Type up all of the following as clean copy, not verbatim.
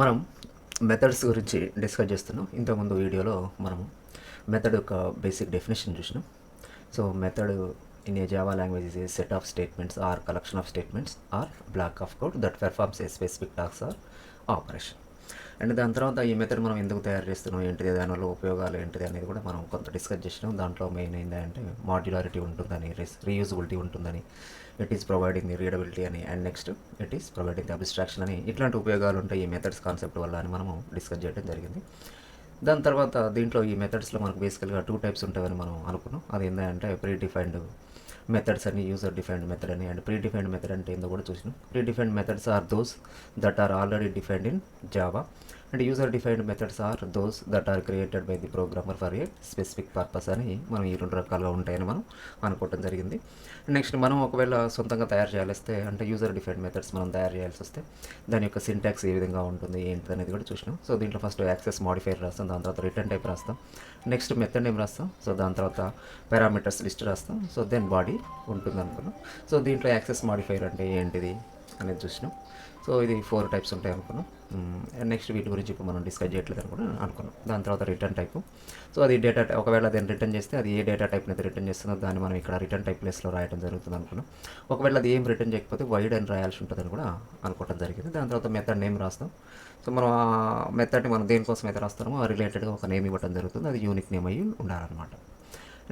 మనం మెథడ్స్ గురించి డిస్కస్ చేస్తున్నాం. ఇంతకుముందు వీడియోలో మనము మెథడ్ యొక్క బేసిక్ డెఫినేషన్ చూసినాం. So method in a Java language is a set of statements or collection of statements or block of code that performs a specific task or operation. And దాని తర్వాత ఈ method మనం ఎందుకు తయారు చేస్తున్నాం, ఏంటిది, దానివల్ల ఉపయోగాలు ఏంటిది అనేది కూడా మనం కొంత డిస్కస్ చేసినాం. దాంట్లో మెయిన్ ఏంటంటే మాడ్యులారిటీ ఉంటుందని, రీయూజబిలిటీ ఉంటుందని, it is providing the readability అని, and next it is providing the abstraction అని, ఇట్లాంటి ఉపయోగాలు ఉంటాయి ఈ మెథడ్స్ కాన్సెప్ట్ వల్ల అని మనము డిస్కస్ చేయడం జరిగింది. దాని తర్వాత దీంట్లో ఈ మెథడ్స్లో మనకు బేసికల్గా 2 టైప్స్ ఉంటాయని మనం అనుకున్నాం. అది ఏంటంటే ప్రీ డిఫైన్డ్ మెథడ్స్ అని, యూజర్ డిఫైన్డ్ మెథడ్ అని. అండ్ ప్రీ డిఫైన్డ్ మెథడ్ అంటే ఏందో కూడా చూసినాం. Predefined methods are those that are already defined in Java, and user defined methods are those that are created by the programmer for a specific purpose అని మనం ఈ 2 రకాలుగా ఉంటాయని మనం అనుకోవడం జరిగింది. నెక్స్ట్ మనం ఒకవేళ సొంతంగా తయారు చేయాల్సి అంటే యూజర్ డిఫైన్డ్ మెథడ్స్ మనం తయారు చేయాల్సి వస్తే దాని యొక్క సింటాక్స్ ఏ విధంగా ఉంటుంది ఏంటి అనేది కూడా చూసినాం. సో దీంట్లో ఫస్ట్ యాక్సెస్ మాడిఫైర్ రాస్తాం, దాని తర్వాత రిటర్న్ టైప్ రాస్తాం, నెక్స్ట్ మెథడ్ నేమ్ రాస్తాం, సో దాని తర్వాత పారామీటర్స్ లిస్ట్ రాస్తాం, సో దెన్ బాడీ ఉంటుంది అనుకున్నాం. సో దీంట్లో యాక్సెస్ మాడిఫైర్ అంటే ఏంటిది అనేది చూసినాం. సో ఇది 4 టైప్స్ ఉంటాయి అనుకున్నాం. నెక్స్ట్ వీటి గురించి ఇప్పుడు మనం డిస్కస్ చేయట్లేదు అని కూడా అనుకున్నాం. దాని తర్వాత రిటర్న్ టైపు. సో అది డేటా, ఒకవేళ దాన్ని రిటర్న్ చేస్తే అది ఏ డేటా టైప్ని అయితే రిటర్న్ చేస్తుందో దాన్ని మనం ఇక్కడ రిటర్న్ టైప్ ప్లేస్లో రాయడం జరుగుతుంది అనుకున్నాం. ఒకవేళ అది ఏం రిటర్న్ చేయకపోతే వైడ్ అని రాయాల్సి ఉంటుందని కూడా అనుకోవడం జరిగింది. దాని తర్వాత మెథడ్ నేమ్ రాస్తాం. సో మనం ఆ మెథడ్ని మనం దేనికోసం అయితే రాస్తామో ఆ రిలేటెడ్గా ఒక నేమ్ ఇవ్వడం జరుగుతుంది. అది యూనిక్ నేమ్ అయ్యి ఉండాలన్నమాట.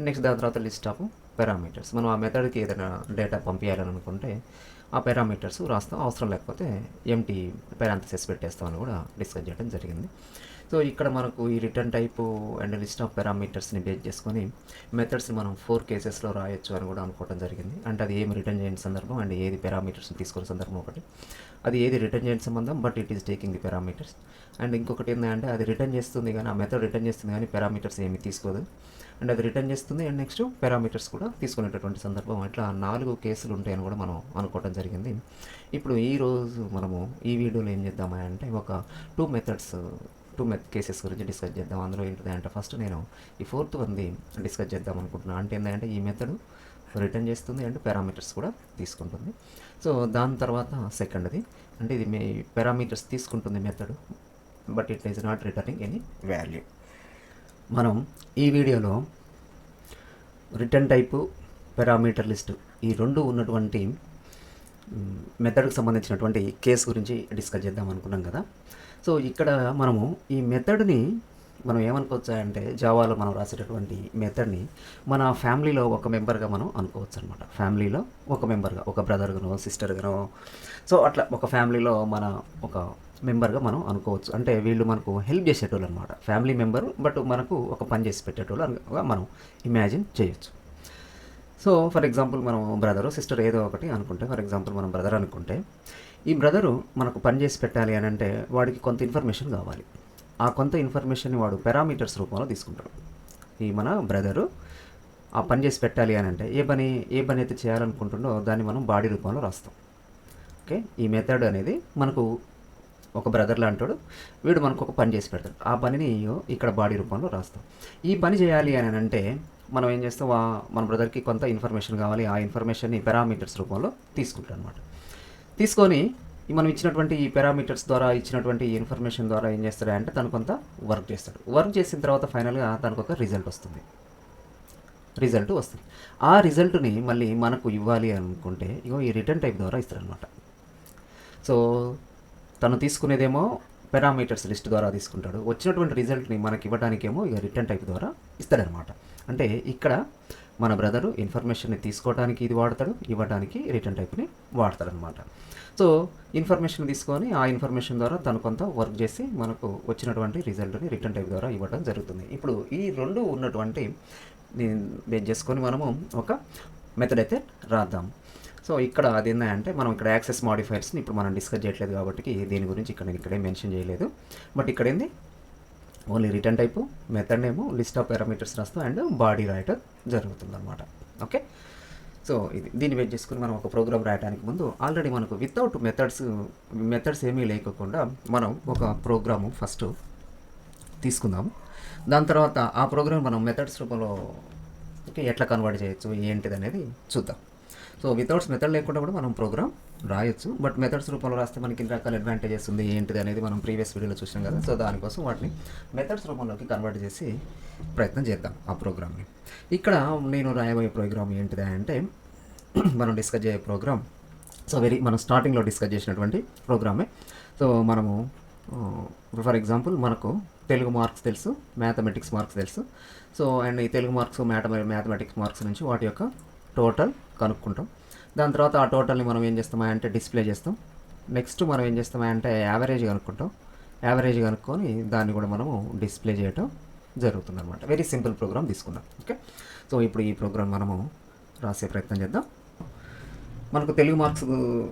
నెక్స్ట్ దాని తర్వాత లిస్ట్ ఆఫ్ పారామీటర్స్. మనం ఆ మెథడ్కి ఏదైనా డేటా పంపించాలని అనుకుంటే ఆ పారామీటర్స్ రాస్తాం, అవసరం లేకపోతే ఎంటీ పారాంథసిస్ పెట్టేస్తామని కూడా డిస్కస్ చేయడం జరిగింది. సో ఇక్కడ మనకు ఈ return type and list of పారామీటర్స్ని బేస్ చేసుకొని మెథడ్స్ని మనం 4 కేసెస్లో రాయొచ్చు అని కూడా అనుకోవడం జరిగింది. అంటే అది ఏమి రిటర్న్ చేయని సందర్భం అండ్ ఏది పారామీటర్స్ని తీసుకునే సందర్భం ఒకటి, అది ఏది రిటర్న్ చేయని సంబంధం but it is taking the parameters, and ఇంకొకటి ఏంటంటే అది రిటర్న్ చేస్తుంది కానీ ఆ మెథడ్ రిటర్న్ చేస్తుంది కానీ పారామీటర్స్ ఏమి తీసుకోదు, అండ్ అది రిటర్న్ చేస్తుంది అండ్ నెక్స్ట్ పారామీటర్స్ కూడా తీసుకునేటటువంటి సందర్భం. ఇట్లా 4 కేసులు ఉంటాయని కూడా మనం అనుకోవడం జరిగింది. ఇప్పుడు ఈరోజు మనము ఈ వీడియోలో ఏం చేద్దామా అంటే ఒక 2 కేసెస్ గురించి డిస్కస్ చేద్దాం. అందులో ఏంటిది అంటే ఫస్ట్ నేను ఈ 4th వన్ది డిస్కస్ చేద్దాం అనుకుంటున్నాను. అంటే ఏంటంటే ఈ మెథడ్ రిటర్న్ చేస్తుంది అండ్ పారామీటర్స్ కూడా తీసుకుంటుంది. సో దాని తర్వాత సెకండ్ది అంటే ఇది మీ పారామీటర్స్ తీసుకుంటుంది method but it is not returning any value. మనం ఈ వీడియోలో రిటర్న్ టైపు, పారామీటర్ లిస్ట్ ఈ 2 ఉన్నటువంటి మెథడ్కి సంబంధించినటువంటి కేసు గురించి డిస్కస్ చేద్దాం అనుకున్నాం కదా. సో ఇక్కడ మనము ఈ మెథడ్ని మనం ఏమనుకోవచ్చు అంటే జావాలో మనం రాసేటటువంటి మెథడ్ని మన ఫ్యామిలీలో ఒక మెంబర్గా మనం అనుకోవచ్చు అనమాట. ఫ్యామిలీలో ఒక మెంబర్గా, ఒక బ్రదర్గానో సిస్టర్గానో, సో అట్లా ఒక ఫ్యామిలీలో మన ఒక మెంబర్గా మనం అనుకోవచ్చు. అంటే వీళ్ళు మనకు హెల్ప్ చేసేటోళ్ళు అనమాట, ఫ్యామిలీ మెంబర్ బట్ మనకు ఒక పని చేసి పెట్టేటోళ్ళు మనం ఇమాజిన్ చేయొచ్చు. సో ఫర్ ఎగ్జాంపుల్ మనం బ్రదరు సిస్టర్ ఏదో ఒకటి అనుకుంటే, ఫర్ ఎగ్జాంపుల్ మనం బ్రదర్ అనుకుంటే ఈ బ్రదరు మనకు పని చేసి పెట్టాలి అని అంటే వాడికి కొంత ఇన్ఫర్మేషన్ కావాలి. ఆ కొంత ఇన్ఫర్మేషన్ని వాడు పారామీటర్స్ రూపంలో తీసుకుంటాడు. ఈ మన బ్రదరు ఆ పని చేసి పెట్టాలి అని అంటే ఏ పని అయితే చేయాలనుకుంటుండో దాన్ని మనం బాడీ రూపంలో రాస్తాం. ఓకే, ఈ మెథడ్ అనేది మనకు ఒక బ్రదర్ లాంటాడు, వీడు మనకు ఒక పని చేసి పెడతాడు. ఆ పనిని ఇక్కడ బాడీ రూపంలో రాస్తాం. ఈ పని చేయాలి అని అంటే మనం ఏం చేస్తాం, మన బ్రదర్కి కొంత ఇన్ఫర్మేషన్ కావాలి, ఆ ఇన్ఫర్మేషన్ని పారామీటర్స్ రూపంలో తీసుకుంటాం అనమాట. తీసుకొని మనం ఇచ్చినటువంటి ఈ పారామీటర్స్ ద్వారా ఇచ్చినటువంటి ఇన్ఫర్మేషన్ ద్వారా ఏం చేస్తాడు తను కొంత వర్క్ చేస్తాడు. వర్క్ చేసిన తర్వాత ఫైనల్గా తనకు ఒక రిజల్ట్ వస్తుంది. ఆ రిజల్ట్ని మళ్ళీ మనకు ఇవ్వాలి అనుకుంటే ఈ రిటర్న్ టైప్ ద్వారా ఇస్తాడనమాట. సో తను తీసుకునేదేమో పారామీటర్స్ లిస్ట్ ద్వారా తీసుకుంటాడు, వచ్చినటువంటి రిజల్ట్ని మనకి ఇవ్వడానికేమో రిటర్న్ టైప్ ద్వారా ఇస్తాడనమాట. అంటే ఇక్కడ మన బ్రదరు ఇన్ఫర్మేషన్ని తీసుకోవడానికి ఇది వాడతాడు, ఇవ్వడానికి రిటర్న్ టైప్ని వాడతాడనమాట. సో ఇన్ఫర్మేషన్ తీసుకొని ఆ ఇన్ఫర్మేషన్ ద్వారా తను కొంత వర్క్ చేసి మనకు వచ్చినటువంటి రిజల్ట్ని రిటర్న్ టైప్ ద్వారా ఇవ్వడం జరుగుతుంది. ఇప్పుడు ఈ 2 ఉన్నటువంటి బేస్ చేసుకొని మనము ఒక మెథడ్ అయితే రాద్దాం. సో ఇక్కడ అది ఏంటంటే మనం ఇక్కడ యాక్సెస్ మాడిఫైర్స్ని ఇప్పుడు మనం డిస్కస్ చేయట్లేదు కాబట్టి దీని గురించి నేను ఇక్కడే మెన్షన్ చేయలేదు. బట్ ఇక్కడ ఏంది only return type, method name, list of parameters రాస్తాం అండ్ బాడీ రాయటం జరుగుతుంది అనమాట. ఓకే, సో దీన్ని బేస్ చేసుకుని మనం ఒక ప్రోగ్రామ్ రాయడానికి ముందు ఆల్రెడీ మనకు వితౌట్ మెథడ్స్ ఏమీ లేకుండా మనం ఒక ప్రోగ్రాము ఫస్ట్ తీసుకుందాము. దాని తర్వాత ఆ ప్రోగ్రామ్ మనం మెథడ్స్ రూపంలో ఎట్లా కన్వర్ట్ చేయొచ్చు ఏంటిది అనేది చూద్దాం. సో వితౌట్స్ మెథడ్ లేకుండా కూడా మనం ప్రోగ్రామ్ రాయొచ్చు. బట్ మెథడ్స్ రూపంలో రాస్తే మనకి ఇన్ని రకాల అడ్వాంటేజెస్ ఉంది ఏంటిది అనేది మనం ప్రీవియస్ వీడియోలో చూసాం కదా. సో దానికోసం వాటిని మెథడ్స్ రూపంలోకి కన్వర్ట్ చేసి ప్రయత్నం చేద్దాం ఆ ప్రోగ్రామ్ని. ఇక్కడ నేను రాయబోయే ప్రోగ్రామ్ ఏంటిది అంటే మనం డిస్కస్ చేయే ప్రోగ్రామ్ మనం స్టార్టింగ్లో డిస్కస్ చేసినటువంటి ప్రోగ్రామే. సో మనము ఫర్ ఎగ్జాంపుల్ మనకు తెలుగు మార్క్స్ తెలుసు, మ్యాథమెటిక్స్ మార్క్స్ తెలుసు. సో అండ్ ఈ తెలుగు మార్క్స్ మ్యాథమెటిక్స్ మార్క్స్ నుంచి వాటి యొక్క టోటల్ కనుక్కుంటాం. దాని తర్వాత ఆ టోటల్ని మనం ఏం చేస్తామా అంటే డిస్ప్లే చేస్తాం. నెక్స్ట్ మనం ఏం చేస్తామా అంటే యావరేజ్ కనుక్కుంటాం. యావరేజ్ కనుక్కొని దాన్ని కూడా మనము డిస్ప్లే చేయటం జరుగుతుంది అనమాట. వెరీ సింపుల్ ప్రోగ్రామ్ తీసుకుందాం. ఓకే, సో ఇప్పుడు ఈ ప్రోగ్రామ్ మనము రాసే ప్రయత్నం చేద్దాం. మనకు తెలుగు మార్క్స్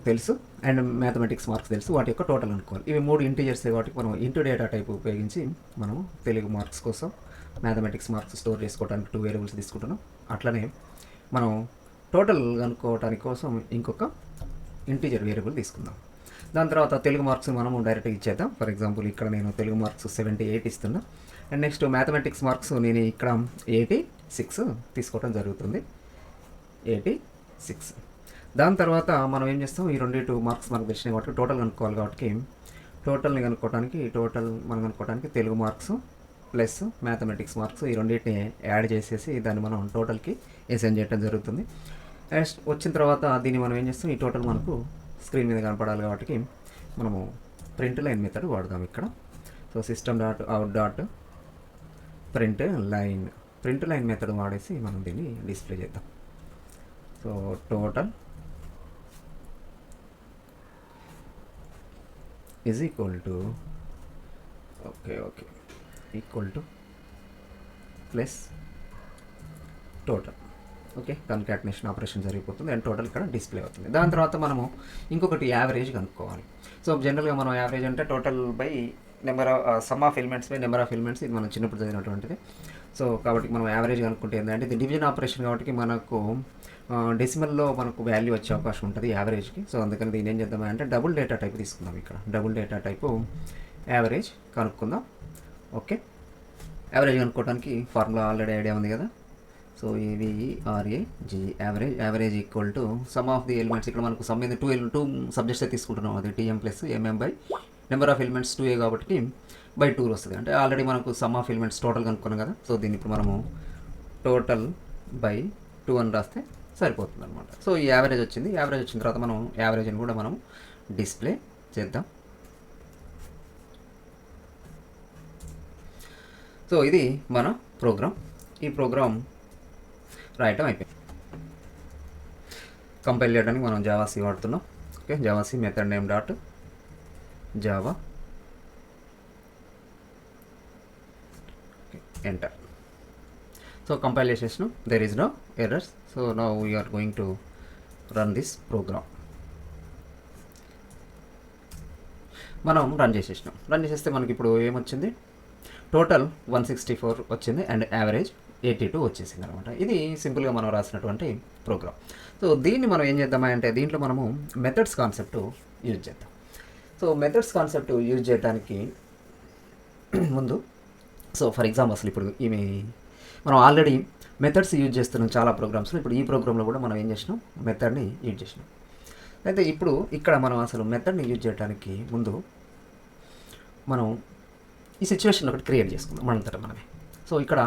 తెలుసు అండ్ మ్యాథమెటిక్స్ మార్క్స్ తెలుసు, వాటి యొక్క టోటల్ అనుకోవాలి. ఇవి 3 ఇంటీజర్స్ కాబట్టి మనం ఇంటూ డేటా టైప్ ఉపయోగించి మనము తెలుగు మార్క్స్ కోసం మ్యాథమెటిక్స్ మార్క్స్ స్టోర్ చేసుకోవడానికి 2 వేరియబుల్స్ తీసుకుంటున్నాం. అట్లనే మనం టోటల్ కనుక్కోవడానికి కోసం ఇంకొక ఇంటీజర్ వేరియబుల్ తీసుకుందాం. దాని తర్వాత తెలుగు మార్క్స్ మనము డైరెక్ట్గా ఇచ్చేద్దాం. ఫర్ ఎగ్జాంపుల్ ఇక్కడ నేను తెలుగు మార్క్స్ 78 ఇస్తున్నా. అండ్ నెక్స్ట్ మ్యాథమెటిక్స్ మార్క్స్ నేను ఇక్కడ 86 తీసుకోవడం జరుగుతుంది. 86. దాని తర్వాత మనం ఏం చేస్తాం, ఈ 2 మార్క్స్ మనకు తెలిసినాయి కాబట్టి టోటల్ కనుక్కోవాలి. కాబట్టి టోటల్ని కనుక్కోవడానికి Telugu marks plus mathematics marks ఈ రెండింటిని యాడ్ చేసేసి దాన్ని మనం టోటల్కి అసైన్ చేయడం జరుగుతుంది. వచ్చిన తర్వాత దీన్ని మనం ఏం చేస్తాం, ఈ టోటల్ మనకు స్క్రీన్ మీద కనపడాలి కాబట్టి మనము ప్రింట్ లైన్ మెథడ్ వాడదాం ఇక్కడ. So system.out print line method వాడేసి మనం దీన్ని డిస్ప్లే చేద్దాం. So total is equal to equal to plus total. Okay, concatenation operation జరిగిపోతుంది అండ్ టోటల్ ఇక్కడ డిస్ప్లే అవుతుంది. దాని తర్వాత మనము ఇంకొకటి యావరేజ్ కనుక్కోవాలి. సో జనరల్గా మనం యావరేజ్ అంటే total by some of elements by number of elements, ఇది మనం చిన్నప్పుడు చదివినటువంటిది. సో కాబట్టి మనం యావరేజ్ కనుక్కుంటే ఏంటంటే ఇది డివిజన్ ఆపరేషన్ కాబట్టి మనకు డెసిమల్లో మనకు వాల్యూ వచ్చే అవకాశం ఉంటుంది యావరేజ్కి. సో అందుకని దీన్ని ఏం చేద్దామంటే డబుల్ డేటా టైప్ తీసుకుందాం. ఇక్కడ డబుల్ డేటా టైపు యావరేజ్ కనుక్కుందాం. ఓకే, యావరేజ్ కనుక్కోవడానికి ఫార్ములా ఆల్రెడీ ఐడియా ఉంది కదా. So EVRAG average equal to some of the elements. ఇక్కడ మనకు సమ్ మీద 2 సబ్జెక్ట్స్ తీసుకుంటున్నాం. అది TM plus MM by number of elements 2A కాబట్టి బై 2 వస్తుంది. అంటే ఆల్రెడీ మనకు సమ్ ఆఫ్ ఎలిమెంట్స్ టోటల్ కనుక్కున్నాం కదా. సో దీన్ని ఇప్పుడు మనము టోటల్ బై 2 అని రాస్తే సరిపోతుంది అనమాట. సో ఈ యావరేజ్ వచ్చింది. యావరేజ్ వచ్చిన తర్వాత మనం యావరేజ్ని కూడా మనం డిస్ప్లే చేద్దాం. సో ఇది మన ప్రోగ్రామ్. ఈ ప్రోగ్రామ్ రాయటం అయిపోయింది. కంపైల్ చేయడానికి మనం జావాసీ వాడుతున్నాం. Okay, javac method name dot java enter. So compile చేసేసినాం. There is no errors. So now we are going to run this program. మనం రన్ చేసేసినాం. రన్ చేసేస్తే మనకి ఇప్పుడు ఏమొచ్చింది, టోటల్ 164 వచ్చింది అండ్ యావరేజ్ 82 వచ్చేసింది అనమాట. ఇది సింపుల్గా మనం రాసినటువంటి ప్రోగ్రామ్. సో దీన్ని మనం ఏం చేద్దామంటే దీంట్లో మనము మెథడ్స్ కాన్సెప్ట్ యూజ్ చేద్దాం. సో మెథడ్స్ కాన్సెప్ట్ యూజ్ చేయడానికి ముందు ఫర్ ఎగ్జాంపుల్ అసలు ఇప్పుడు మనం ఆల్రెడీ మెథడ్స్ యూజ్ చేస్తున్నాం చాలా ప్రోగ్రామ్స్లో. ఇప్పుడు ఈ ప్రోగ్రాంలో కూడా మనం ఏం చేసినాం, మెథడ్ని యూజ్ చేసినాం. అయితే ఇప్పుడు ఇక్కడ మనం అసలు మెథడ్ని యూజ్ చేయడానికి ముందు మనం ఈ సిచ్యువేషన్ ఒకటి క్రియేట్ చేసుకుందాం మనంతటా మనమే. సో ఇక్కడ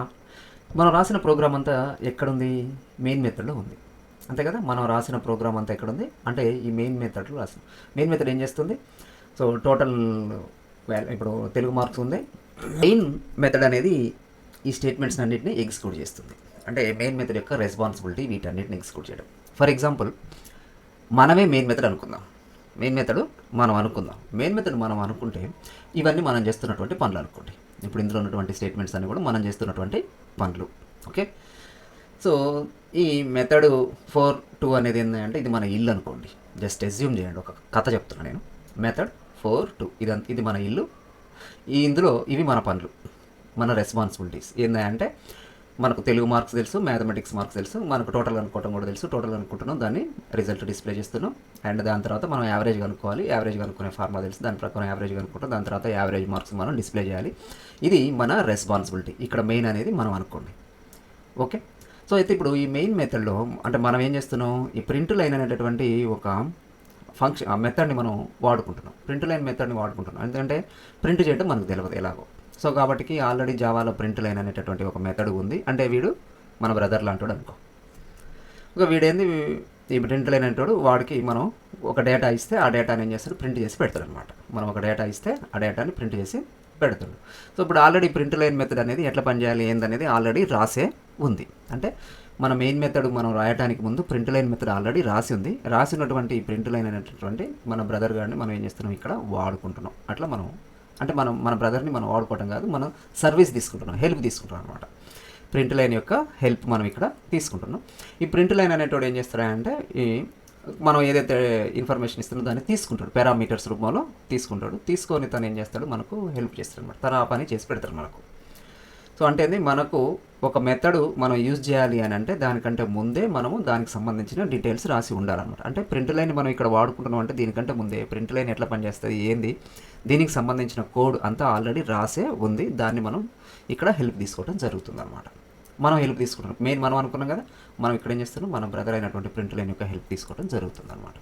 మనం రాసిన ప్రోగ్రామ్ అంతా ఎక్కడుంది, మెయిన్ మెథడ్లో ఉంది అంతే కదా. మనం రాసిన ప్రోగ్రామ్ అంతా ఎక్కడుంది అంటే ఈ మెయిన్ మెథడ్లో రాసిన మెయిన్ మెథడ్ ఏం చేస్తుంది, సో టోటల్ ఇప్పుడు తెలుగు మార్క్స్ ఉంది. మెయిన్ మెథడ్ అనేది ఈ స్టేట్మెంట్స్ అన్నింటినీ ఎగ్జిక్యూట్ చేస్తుంది. అంటే మెయిన్ మెథడ్ యొక్క రెస్పాన్సిబిలిటీ వీటన్నిటిని ఎగ్జిక్యూట్ చేయడం. ఫర్ ఎగ్జాంపుల్ మనమే మెయిన్ మెథడ్ అనుకుందాం. మెయిన్ మెథడ్ మనం అనుకుంటే ఇవన్నీ మనం చేస్తున్నటువంటి పనులు అనుకోండి. ఇప్పుడు ఇందులో ఉన్నటువంటి స్టేట్మెంట్స్ అన్నీ కూడా మనం చేస్తున్నటువంటి పనులు. ఓకే, సో ఈ మెథడ్ 4 అనేది ఏంటంటే ఇది మన ఇల్లు అనుకోండి. జస్ట్ అజ్యూమ్ చేయండి, ఒక కథ చెప్తున్నా నేను. మెథడ్ 4 ఇది మన ఇల్లు. ఇందులో ఇవి మన పనులు, మన రెస్పాన్సిబిలిటీస్ ఏంటంటే మనకు తెలుగు మార్క్స్ తెలుసు, మ్యాథమెటిక్స్ మార్క్స్ తెలుసు, మనకు టోటల్ అనుకోవడం కూడా తెలుసు. టోటల్ అనుకుంటున్నాం, దాన్ని రిజల్ట్ డిస్ప్లే చేస్తున్నాం. అండ్ దాని తర్వాత మనం యావరేజ్ కనుక్కోవాలి. యావరేజ్ కనుక్కునే ఫార్ములా తెలుసు, దాని ప్రకారం యావరేజ్ కనుక్కుంటాం. దాని తర్వాత యావరేజ్ మార్క్స్ మనం డిస్ప్లే చేయాలి. ఇది మన రెస్పాన్సిబిలిటీ. ఇక్కడ మెయిన్ అనేది మనం అనుకోండి. ఓకే, సో అయితే ఇప్పుడు ఈ మెయిన్ మెథడ్లో అంటే మనం ఏం చేస్తున్నాం, ఈ ప్రింట్ లైన్ అనేటటువంటి ఒక ఫంక్షన్ ఆ మెథడ్ని మనం వాడుకుంటున్నాం. ప్రింట్ లైన్ మెథడ్ని వాడుకుంటున్నాం ఎందుకంటే ప్రింట్ చేయడం మనకు తెలియదు ఎలాగో. సో కాబట్టి ఆల్రెడీ జావాలో ప్రింట్ లైన్ అనేటటువంటి ఒక మెథడ్ ఉంది. అంటే వీడు మన బ్రదర్ లాంటాడు అనుకో. ఇంకా వీడేంది ఈ ప్రింట్ లైన్ అంటాడు, వాడికి మనం ఒక డేటా ఇస్తే ఆ డేటాని ఏం చేస్తాడు, ప్రింట్ చేసి పెడతాడు అనమాట. మనం ఒక డేటా ఇస్తే ఆ డేటాని ప్రింట్ చేసి పెడతాడు. సో ఇప్పుడు ఆల్రెడీ ప్రింట్ లైన్ మెథడ్ అనేది ఎట్లా పనిచేయాలి ఏందనేది ఆల్రెడీ రాసే ఉంది. అంటే మన మెయిన్ మెథడ్ మనం రాయడానికి ముందు ప్రింట్ లైన్ మెథడ్ ఆల్రెడీ రాసి ఉంది. రాసినటువంటి ఈ ప్రింట్ లైన్ అనేటటువంటి మన బ్రదర్ గారిని మనం ఏం చేస్తున్నాం, ఇక్కడ వాడుకుంటున్నాం. అట్లా మనం అంటే మన బ్రదర్ని మనం వాడుకోవటం కాదు, మనం సర్వీస్ తీసుకుంటున్నాం, హెల్ప్ తీసుకుంటున్నాం అనమాట. ప్రింట్ లైన్ యొక్క హెల్ప్ మనం ఇక్కడ తీసుకుంటున్నాం. ఈ ప్రింట్ లైన్ అనేటోడు ఏం చేస్తాడంటే ఈ మనం ఏదైతే ఇన్ఫర్మేషన్ ఇస్తుందో దాన్ని తీసుకుంటాడు, పారామీటర్స్ రూపంలో తీసుకుంటాడు. తీసుకొని తను ఏం చేస్తాడు, మనకు హెల్ప్ చేస్తాడు అనమాట. తను ఆ పని చేసి పెడతాడు మనకు. సో అంటే మనకు ఒక మెథడ్ మనం యూజ్ చేయాలి అని అంటే దానికంటే ముందే మనము దానికి సంబంధించిన డీటెయిల్స్ రాసి ఉండాలన్నమాట. అంటే ప్రింట్ లైన్ మనం ఇక్కడ వాడుకుంటున్నాం అంటే దీనికంటే ముందే ప్రింట్ లైన్ ఎట్లా పనిచేస్తుంది ఏంది దీనికి సంబంధించిన కోడ్ అంతా ఆల్రెడీ రాసే ఉంది. దాన్ని మనం ఇక్కడ హెల్ప్ తీసుకోవడం జరుగుతుంది అనమాట. మనం హెల్ప్ తీసుకుంటాం మెయిన్ మనం అనుకున్నాం కదా, మనం ఇక్కడ ఏం చేస్తున్నాం, మన బ్రదర్ అయినటువంటి ప్రింట్ లైన్ యొక్క హెల్ప్ తీసుకోవడం జరుగుతుంది అనమాట.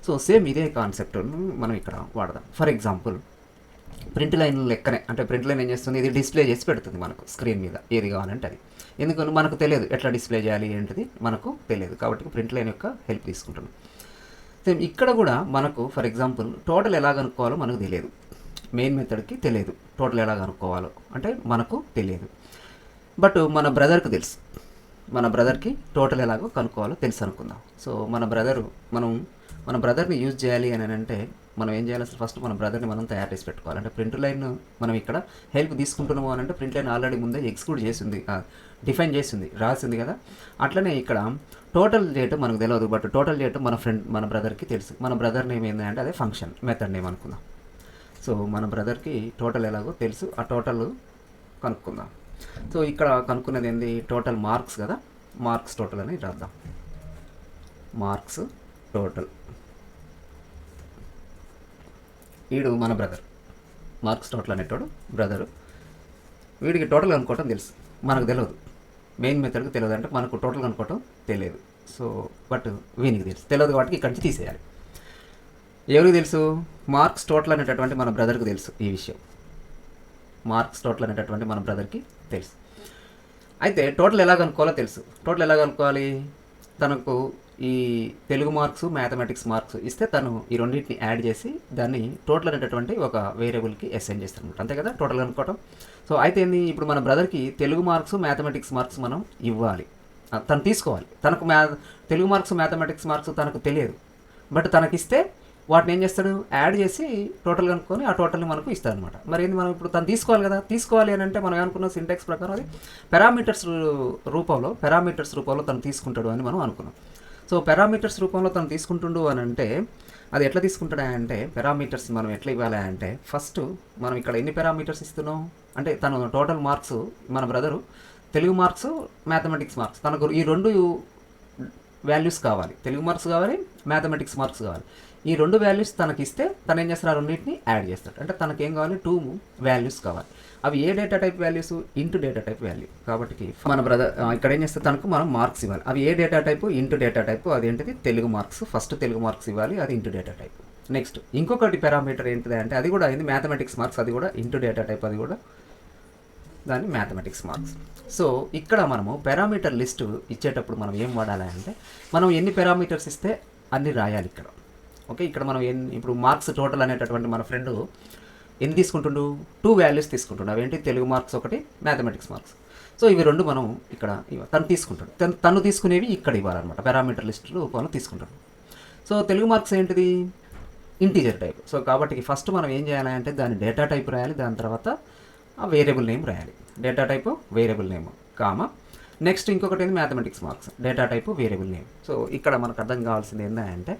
సో సేమ్ ఇదే కాన్సెప్ట్ మనం ఇక్కడ వాడదాం. ఫర్ ఎగ్జాంపుల్ ప్రింట్ లైన్ లెక్కనే, అంటే ప్రింట్ లైన్ ఏం చేస్తుంది, ఇది డిస్ప్లే చేసి పెడుతుంది మనకు స్క్రీన్ మీద ఏది కావాలంటే అది. ఎందుకంటే మనకు తెలియదు ఎట్లా డిస్ప్లే చేయాలి ఏంటిది మనకు తెలియదు, కాబట్టి ప్రింట్ లైన్ యొక్క హెల్ప్ తీసుకుంటున్నాం. సేమ్ ఇక్కడ కూడా మనకు ఫర్ ఎగ్జాంపుల్ టోటల్ ఎలా కనుక్కోవాలో మనకు తెలియదు, మెయిన్ మెథడ్కి తెలియదు టోటల్ ఎలా కనుక్కోవాలో అంటే మనకు తెలియదు. బట్ మన బ్రదర్కి తెలుసు, మన బ్రదర్కి టోటల్ ఎలాగో కనుక్కోవాలో తెలుసు అనుకుందాం. సో మన బ్రదర్ని యూజ్ చేయాలి అని అంటే మనం ఏం చేయాలి, అసలు ఫస్ట్ మన బ్రదర్ని మనం తయారు చేసి పెట్టుకోవాలి. అంటే ప్రింట్ లైన్ మనం ఇక్కడ హెల్ప్ తీసుకుంటున్నాము అని అంటే ప్రింట్ లైన్ ఆల్రెడీ ముందే ఎగ్జిక్యూట్ చేసింది, డిఫైన్ చేసింది, రాసింది కదా. అట్లనే ఇక్కడ టోటల్ చేయటం మనకు తెలియదు, బట్ టోటల్ చేయటం మన బ్రదర్కి తెలుసు. మన బ్రదర్ నేమ్ ఏంటంటే అదే ఫంక్షన్ మెథడ్ నేమ్ అనుకుందాం. సో మన బ్రదర్కి టోటల్ ఎలాగో తెలుసు, ఆ టోటల్ కనుక్కుందాం. సో ఇక్కడ కనుక్కున్నది ఏంది, టోటల్ మార్క్స్ కదా, మార్క్స్ టోటల్ అని రాద్దాం. మార్క్స్ టోటల్, వీడు మన బ్రదర్, మార్క్స్ టోటల్ అనేటోడు బ్రదరు. వీడికి టోటల్ కనుక్కోవటం తెలుసు, మనకు తెలియదు, మెయిన్ మెథడ్కి తెలియదు, అంటే మనకు టోటల్ కనుక్కోవటం తెలియదు. సో బట్ వీనికి తెలుసు, తెలియదు కాబట్టి ఇక్కడి నుంచి తీసేయాలి. ఎవరికి తెలుసు, మార్క్స్ టోటల్ అనేటటువంటి మన బ్రదర్కి తెలుసు ఈ విషయం, మార్క్స్ టోటల్ అనేటటువంటి మన బ్రదర్కి తెలుసు. అయితే టోటల్ ఎలా కనుక్కోవాలో తెలుసు. టోటల్ ఎలా కనుక్కోవాలి, తనకు ఈ తెలుగు మార్క్స్ మ్యాథమెటిక్స్ మార్క్స్ ఇస్తే తను ఈ రెండింటిని యాడ్ చేసి దాన్ని టోటల్ అనేటటువంటి ఒక వేరియబుల్కి అసైన్ చేస్తాడు అనమాట. అంతే కదా టోటల్ కనుక్కోవటం. సో అయితే ఏంది, ఇప్పుడు మన బ్రదర్కి తెలుగు మార్క్స్ మ్యాథమెటిక్స్ మార్క్స్ మనం ఇవ్వాలి, తను తీసుకోవాలి. తనకు తెలుగు మార్క్స్ మ్యాథమెటిక్స్ మార్క్స్ తనకు తెలియదు, బట్ తనకిస్తే వాటిని ఏం చేస్తాడు, యాడ్ చేసి టోటల్ కనుక్కొని ఆ టోటల్ని మనకు ఇస్తాడు అనమాట. మరి ఏంది, మనం ఇప్పుడు తను తీసుకోవాలి కదా, తీసుకోవాలి అని అంటే మనం అనుకున్న సింటాక్స్ ప్రకారం అది పారామీటర్స్ రూపంలో తను తీసుకుంటాడు అని మనం అనుకున్నాం. సో పారామీటర్స్ రూపంలో తను తీసుకుంటుండు అని అంటే అది ఎట్లా తీసుకుంటాడా అంటే, పారామీటర్స్ మనం ఎట్లా ఇవ్వాలి అంటే ఫస్ట్ మనం ఇక్కడ ఎన్ని పారామీటర్స్ ఇస్తున్నాం అంటే తను టోటల్ మార్క్స్ మన brother Telugu marks mathematics marks తనకు ఈ రెండు వాల్యూస్ కావాలి, తెలుగు మార్క్స్ కావాలి మ్యాథమెటిక్స్ మార్క్స్ కావాలి. ఈ రెండు వాల్యూస్ తనకి ఇస్తే తను ఏం చేస్తాడు, ఆ రెండింటిని యాడ్ చేస్తాడు. అంటే తనకేం కావాలి, 2 వాల్యూస్ కావాలి. అవి ఏ data type values, int data type value. కాబట్టి మన బ్రదర్ ఇక్కడ ఏం చేస్తే తనకు మనం మార్క్స్ ఇవ్వాలి. అవి ఏ data type, int data type. అదేంటిది Telugu marks, first Telugu marks ఇవ్వాలి, అది ఇంటూ డేటా టైప్. నెక్స్ట్ ఇంకొకటి పారామీటర్ ఏంటిది అంటే అది కూడా అయింది మ్యాథమెటిక్స్ మార్క్స్, అది కూడా ఇంటూ డేటా టైప్, అది కూడా దాన్ని మ్యాథమెటిక్స్ మార్క్స్. సో ఇక్కడ మనము పారామీటర్ లిస్ట్ ఇచ్చేటప్పుడు మనం ఏం వాడాలి అంటే మనం ఎన్ని పారామీటర్స్ ఇస్తే అన్ని రాయాలి ఇక్కడ. ఓకే, ఇక్కడ మనం ఇప్పుడు మార్క్స్ టోటల్ అనేటటువంటి మన ఫ్రెండ్ ఎన్ని తీసుకుంటుండు, 2 వాల్యూస్ తీసుకుంటుండు. అవేంటి, తెలుగు మార్క్స్ ఒకటి, మ్యాథమెటిక్స్ మార్క్స్. సో ఇవి రెండు మనం ఇక్కడ తను తీసుకుంటాడు. తను తీసుకునేవి ఇక్కడ ఇవ్వాలన్నమాట, పారామీటర్ లిస్టులు రూపంలో తీసుకుంటాడు. సో తెలుగు మార్క్స్ ఏంటిది, ఇంటీజర్ టైప్. సో కాబట్టి ఫస్ట్ మనం ఏం చేయాలి అంటే దాని డేటా టైప్ రాయాలి, దాని తర్వాత ఆ వేరియబుల్ నేమ్ రాయాలి. Data type variable name comma, next ఇంకొకటి ఏంది mathematics marks, data type variable name. So ఇక్కడ మనకు అర్థం కావాల్సింది ఏంటంటే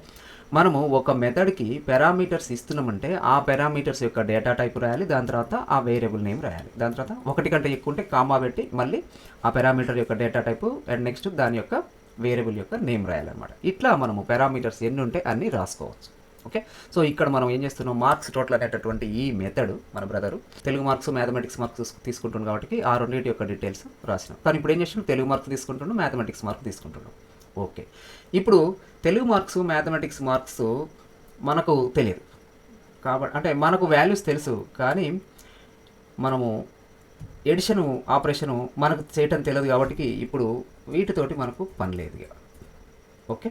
మనము ఒక మెథడ్కి పారామీటర్స్ ఇస్తున్నామంటే ఆ పారామీటర్స్ యొక్క డేటా టైప్ రాయాలి, దాని తర్వాత ఆ వేరియబుల్ నేమ్ రాయాలి, దాని తర్వాత ఒకటి కంటే ఎక్కువ ఉంటే కామా పెట్టి మళ్ళీ ఆ పారామీటర్ యొక్క డేటా టైపు అండ్ నెక్స్ట్ దాని యొక్క వేరియబుల్ యొక్క నేమ్ రాయాలన్నమాట. ఇట్లా మనము పారామీటర్స్ ఎన్ని ఉంటే అన్ని రాసుకోవచ్చు. ఓకే. సో ఇక్కడ మనం ఏం చేస్తున్నాం, మార్క్స్ టోటల్ అనేటటువంటి ఈ మెథడ్ మన brother Telugu marks mathematics marks తీసుకుంటున్నాం కాబట్టి ఆ రెండింటి యొక్క డీటెయిల్స్ రాసినాం. కానీ ఇప్పుడు ఏం చేస్తున్నాం, తెలుగు మార్క్స్ తీసుకుంటున్నాం, మ్యాథమెటిక్స్ మార్క్స్ తీసుకుంటున్నాం. ఓకే. ఇప్పుడు తెలుగు మార్క్స్ మ్యాథమెటిక్స్ మార్క్స్ మనకు తెలియదు కాబట్టి, అంటే మనకు వాల్యూస్ తెలుసు కానీ మనము ఎడిషను ఆపరేషను మనకు చేయటం తెలియదు కాబట్టి ఇప్పుడు వీటితోటి మనకు పని లేదు ఇక. ఓకే.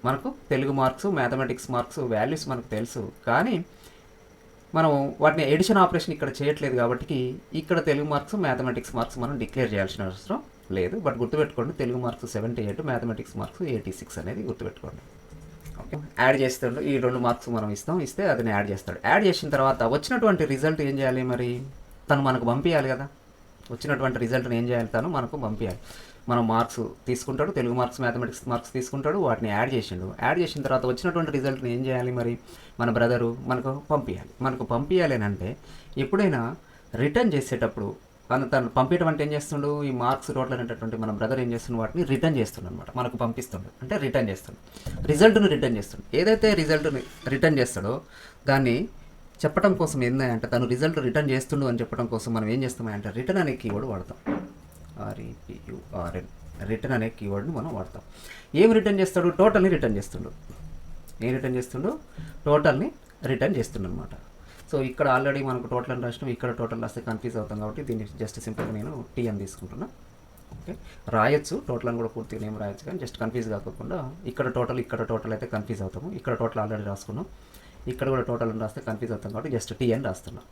మనకు Telugu marks mathematics marks values మనకు తెలుసు కానీ మనం వాటిని ఎడిషన్ ఆపరేషన్ ఇక్కడ చేయట్లేదు కాబట్టి ఇక్కడ తెలుగు మార్క్స్ మ్యాథమెటిక్స్ మార్క్స్ మనం డిక్లేర్ చేయాల్సిన అవసరం లేదు. బట్ గుర్తుపెట్టుకోండి, తెలుగు మార్క్స్ 78, మ్యాథమెటిక్స్ మార్క్స్ 86 అనేది గుర్తుపెట్టుకోండి. ఓకే. యాడ్ చేస్తాడు, ఈ 2 మార్క్స్ మనం ఇస్తే అతను యాడ్ చేస్తాడు. యాడ్ చేసిన తర్వాత వచ్చినటువంటి రిజల్ట్ ఏం చేయాలి, మరి తను మనకు పంపించాలి కదా. వచ్చినటువంటి రిజల్ట్ని ఏం చేయాలి, తను మనకు పంపించాలి. మనం మార్క్స్ తీసుకుంటాడు, తెలుగు మార్క్స్ మ్యాథమెటిక్స్ మార్క్స్ తీసుకుంటాడు, వాటిని యాడ్ చేసిన తర్వాత వచ్చినటువంటి రిజల్ట్ని ఏం చేయాలి, మరి మన బ్రదరు మనకు పంపించాలి అని అంటే ఎప్పుడైనా రిటర్న్ చేసేటప్పుడు తను పంపించడం అంటే ఏం చేస్తుండు, ఈ మార్క్స్ టోటల్ అనేటటువంటి మన బ్రదర్ ఏం చేస్తుండు, వాటిని రిటర్న్ చేస్తుండు అనమాట. మనకు పంపిస్తుండు అంటే రిటర్న్ చేస్తుండు, రిజల్ట్ను రిటర్న్ చేస్తుండు. ఏదైతే రిజల్ట్ని రిటర్న్ చేస్తాడో దాన్ని చెప్పడం కోసం ఏంటంటే తను రిజల్ట్ రిటర్న్ చేస్తుండు అని చెప్పడం కోసం మనం ఏం చేస్తామంటే రిటర్న్ అనే కీవర్డ్ వాడతాం. RETURN రిటర్న్ అనే కీవర్డ్ని మనం వాడతాం. ఏం రిటర్న్ చేస్తాడు, టోటల్ని రిటర్న్ చేస్తుండు. ఏం రిటర్న్ చేస్తుండు, టోటల్ని రిటర్న్ చేస్తుండు అనమాట. సో ఇక్కడ ఆల్రెడీ మనకు టోటల్ అని రాసినాం, ఇక్కడ టోటల్ రాస్తే కన్ఫ్యూజ్ అవుతాం కాబట్టి దీన్ని జస్ట్ సింపుల్గా నేను T అని తీసుకుంటున్నా. ఓకే. రాయొచ్చు టోటల్ అని కూడా పూర్తిగా నేమ్ రాయొచ్చు కానీ జస్ట్ కన్ఫ్యూజ్ కాకుండా ఇక్కడ టోటల్ అయితే కన్ఫ్యూజ్ అవుతాము. ఇక్కడ టోటల్ ఆల్రెడీ రాసుకున్నాం, ఇక్కడ కూడా టోటల్ అని రాస్తే కన్ఫ్యూజ్ అవుతాం కాబట్టి జస్ట్ T అని రాస్తున్నాం,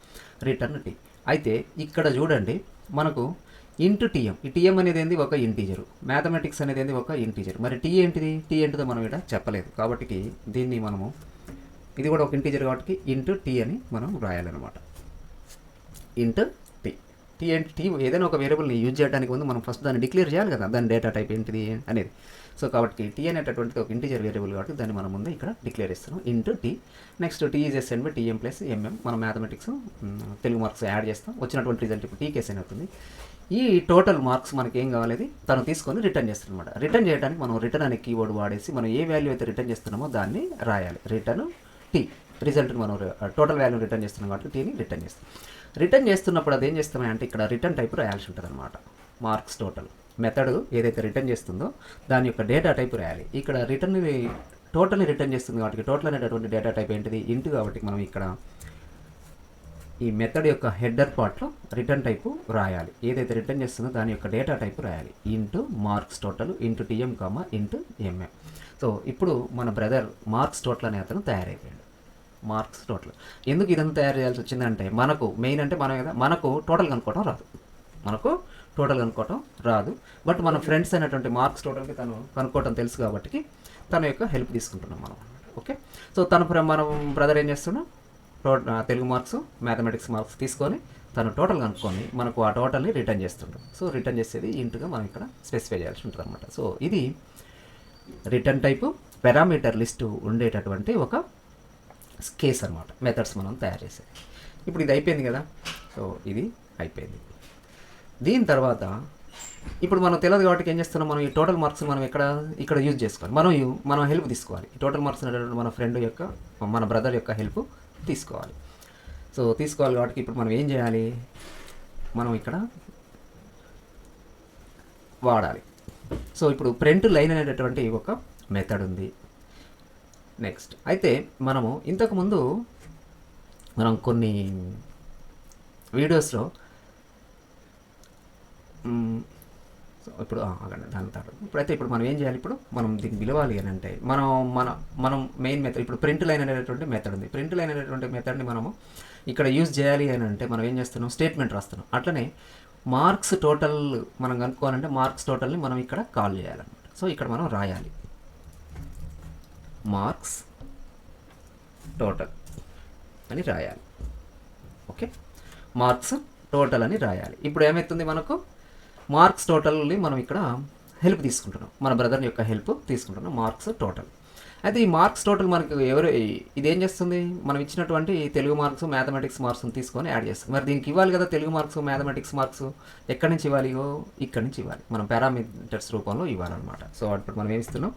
రిటర్న్ T. అయితే ఇక్కడ చూడండి మనకు ఇంటూ TM, ఈ TM అనేది ఏంది, ఒక ఇంటీజరు. మ్యాథమెటిక్స్ అనేది ఏంది, ఒక ఇంటీజర్. మరి T ఏంటిదో మనం ఇక్కడ చెప్పలేదు కాబట్టి దీన్ని మనము, ఇది కూడా ఒక ఇంటీజర్ కాబట్టి ఇంటూ T అని మనం రాయాలన్నమాట. ఇంటూ T ఏదైనా ఒక వేరియబుల్ని యూజ్ చేయడానికి ముందు మనం ఫస్ట్ దాన్ని డిక్లేర్ చేయాలి కదా, దాని డేటా టైప్ ఏంటిది అనేది. సో కాబట్టి T అనేటటువంటిది ఒక ఇంటీజర్ వేరియబుల్ కాబట్టి దాన్ని మనం ముందు ఇక్కడ డిక్లేర్ ఇస్తున్నాం into T. Next T is assign by TM plus MM. మనం మ్యాథమెటిక్స్ తెలుగు మార్క్స్ యాడ్ చేస్తాం. వచ్చినటువంటి రిజల్ట్ ఇప్పుడు T కేస్ అని అవుతుంది. ఈ టోటల్ మార్క్స్ మనకి ఏం కావాలి, తను తీసుకొని రిటర్న్ చేస్తాడు అనమాట. రిటర్న్ చేయడానికి మనం రిటర్న్ అనే కీవర్డ్ వాడేసి మనం ఏ వాల్యూ అయితే రిటర్న్ చేస్తున్నామో దాన్ని రాయాలి. రిటర్న్ T, రిజల్ట్ని మనం టోటల్ వాల్యూ రిటర్న్ చేస్తున్నాం కాబట్టి Tని రిటర్న్ చేస్తాం. రిటర్న్ చేస్తున్నప్పుడు అది ఏం చేస్తామంటే ఇక్కడ రిటర్న్ టైప్ రాయాల్సి ఉంటుంది అనమాట. మార్క్స్ టోటల్ మెథడ్ ఏదైతే రిటర్న్ చేస్తుందో దాని యొక్క డేటా టైప్ రాయాలి. ఇక్కడ టోటల్ని రిటర్న్ చేస్తుంది కాబట్టి టోటల్ అనేటటువంటి డేటా టైప్ ఏంటిది, ఇంటూ. కాబట్టి మనం ఇక్కడ ఈ మెథడ్ యొక్క హెడర్ పార్ట్లో రిటర్న్ టైపు రాయాలి. ఏదైతే రిటర్న్ చేస్తుందో దాని యొక్క డేటా టైపు రాయాలి. Into marks total into TM into MM. So ఇప్పుడు మన బ్రదర్ మార్క్స్ టోటల్ అనే అతను తయారైపోయాడు. మార్క్స్ టోటల్ ఎందుకు ఇదంతా తయారు చేయాల్సి వచ్చిందంటే మనకు మెయిన్ అంటే మనకు టోటల్ కనుక్కోవటం రాదు. బట్ మన ఫ్రెండ్స్ అయినటువంటి మార్క్స్ టోటల్కి తను కనుక్కోవటం తెలుసు కాబట్టి తన యొక్క హెల్ప్ తీసుకుంటున్నాం మనం. ఓకే. సో మనం బ్రదర్ ఏం చేస్తున్నాం, తెలుగు మార్క్స్ మ్యాథమెటిక్స్ మార్క్స్ తీసుకొని తను టోటల్ కనుక్కొని మనకు ఆ టోటల్ని రిటర్న్ చేస్తుంటాం. సో రిటర్న్ చేసేది ఇంటుగా మనం ఇక్కడ స్పెసిఫై చేయాల్సి ఉంటుంది అనమాట. సో ఇది రిటర్న్ టైపు పారామీటర్ లిస్టు ఉండేటటువంటి ఒక కేస్ అనమాట, మెథడ్స్ మనం తయారు చేసేది. ఇప్పుడు ఇది అయిపోయింది కదా. సో ఇది అయిపోయింది. దీని తర్వాత ఇప్పుడు మనం తెలియదు కాబట్టి ఏం చేస్తున్నాం, మనం ఈ టోటల్ మార్క్స్ మనం ఇక్కడ యూజ్ చేసుకోవాలి. మనం హెల్ప్ తీసుకోవాలి. ఈ టోటల్ మార్క్స్ అనేటువంటి మన ఫ్రెండ్ యొక్క మన బ్రదర్ యొక్క హెల్ప్ తీసుకోవాలి. సో తీసుకోవాలి కాబట్టి ఇప్పుడు మనం ఏం చేయాలి, మనం ఇక్కడ వాడాలి. సో ఇప్పుడు ప్రింట్ లైన్ అనేటటువంటి ఒక మెథడ్ ఉంది. నెక్స్ట్ అయితే మనము ఇంతకుముందు కొన్ని వీడియోస్లో ఇప్పుడు దాని తర్వాత ఇప్పుడు మనం ఏం చేయాలి, ఇప్పుడు మనం దీన్ని పిలవాలి అని అంటే మనం మెయిన్ మెథడ్ ఇప్పుడు ప్రింట్ లైన్ అనేటువంటి మెథడ్ ఉంది. ప్రింట్ లైన్ అనేటువంటి మెథడ్ని మనము ఇక్కడ యూజ్ చేయాలి అని అంటే మనం ఏం చేస్తున్నాం, స్టేట్మెంట్ రాస్తున్నాం. అట్లనే మార్క్స్ టోటల్ మనం కనుక్కోవాలంటే మార్క్స్ టోటల్ని మనం ఇక్కడ కాల్ చేయాలన్నమాట. సో ఇక్కడ మనం రాయాలి మార్క్స్ టోటల్ అని రాయాలి. ఓకే, మార్క్స్ టోటల్ అని రాయాలి. ఇప్పుడు ఏమవుతుంది, మనకు మార్క్స్ టోటల్ని మనం ఇక్కడ హెల్ప్ తీసుకుంటున్నాం, మన బ్రదర్ యొక్క హెల్ప్ తీసుకుంటున్నాం. మార్క్స్ టోటల్ అయితే ఈ మార్క్స్ టోటల్ మనకు ఇదేం చేస్తుంది, మనం ఇచ్చినటువంటి తెలుగు మార్క్స్ మ్యాథమెటిక్స్ మార్క్స్ని తీసుకొని యాడ్ చేస్తుంది. మరి దీనికి ఇవ్వాలి కదా, తెలుగు మార్క్స్ మ్యాథమెటిక్స్ మార్క్స్ ఎక్కడి నుంచి ఇవ్వాలి, ఇక్కడి నుంచి ఇవ్వాలి. మనం పారామీటర్స్ రూపంలో ఇవ్వాలన్నమాట. సో ఇప్పుడు మనం ఏమిస్తున్నాం,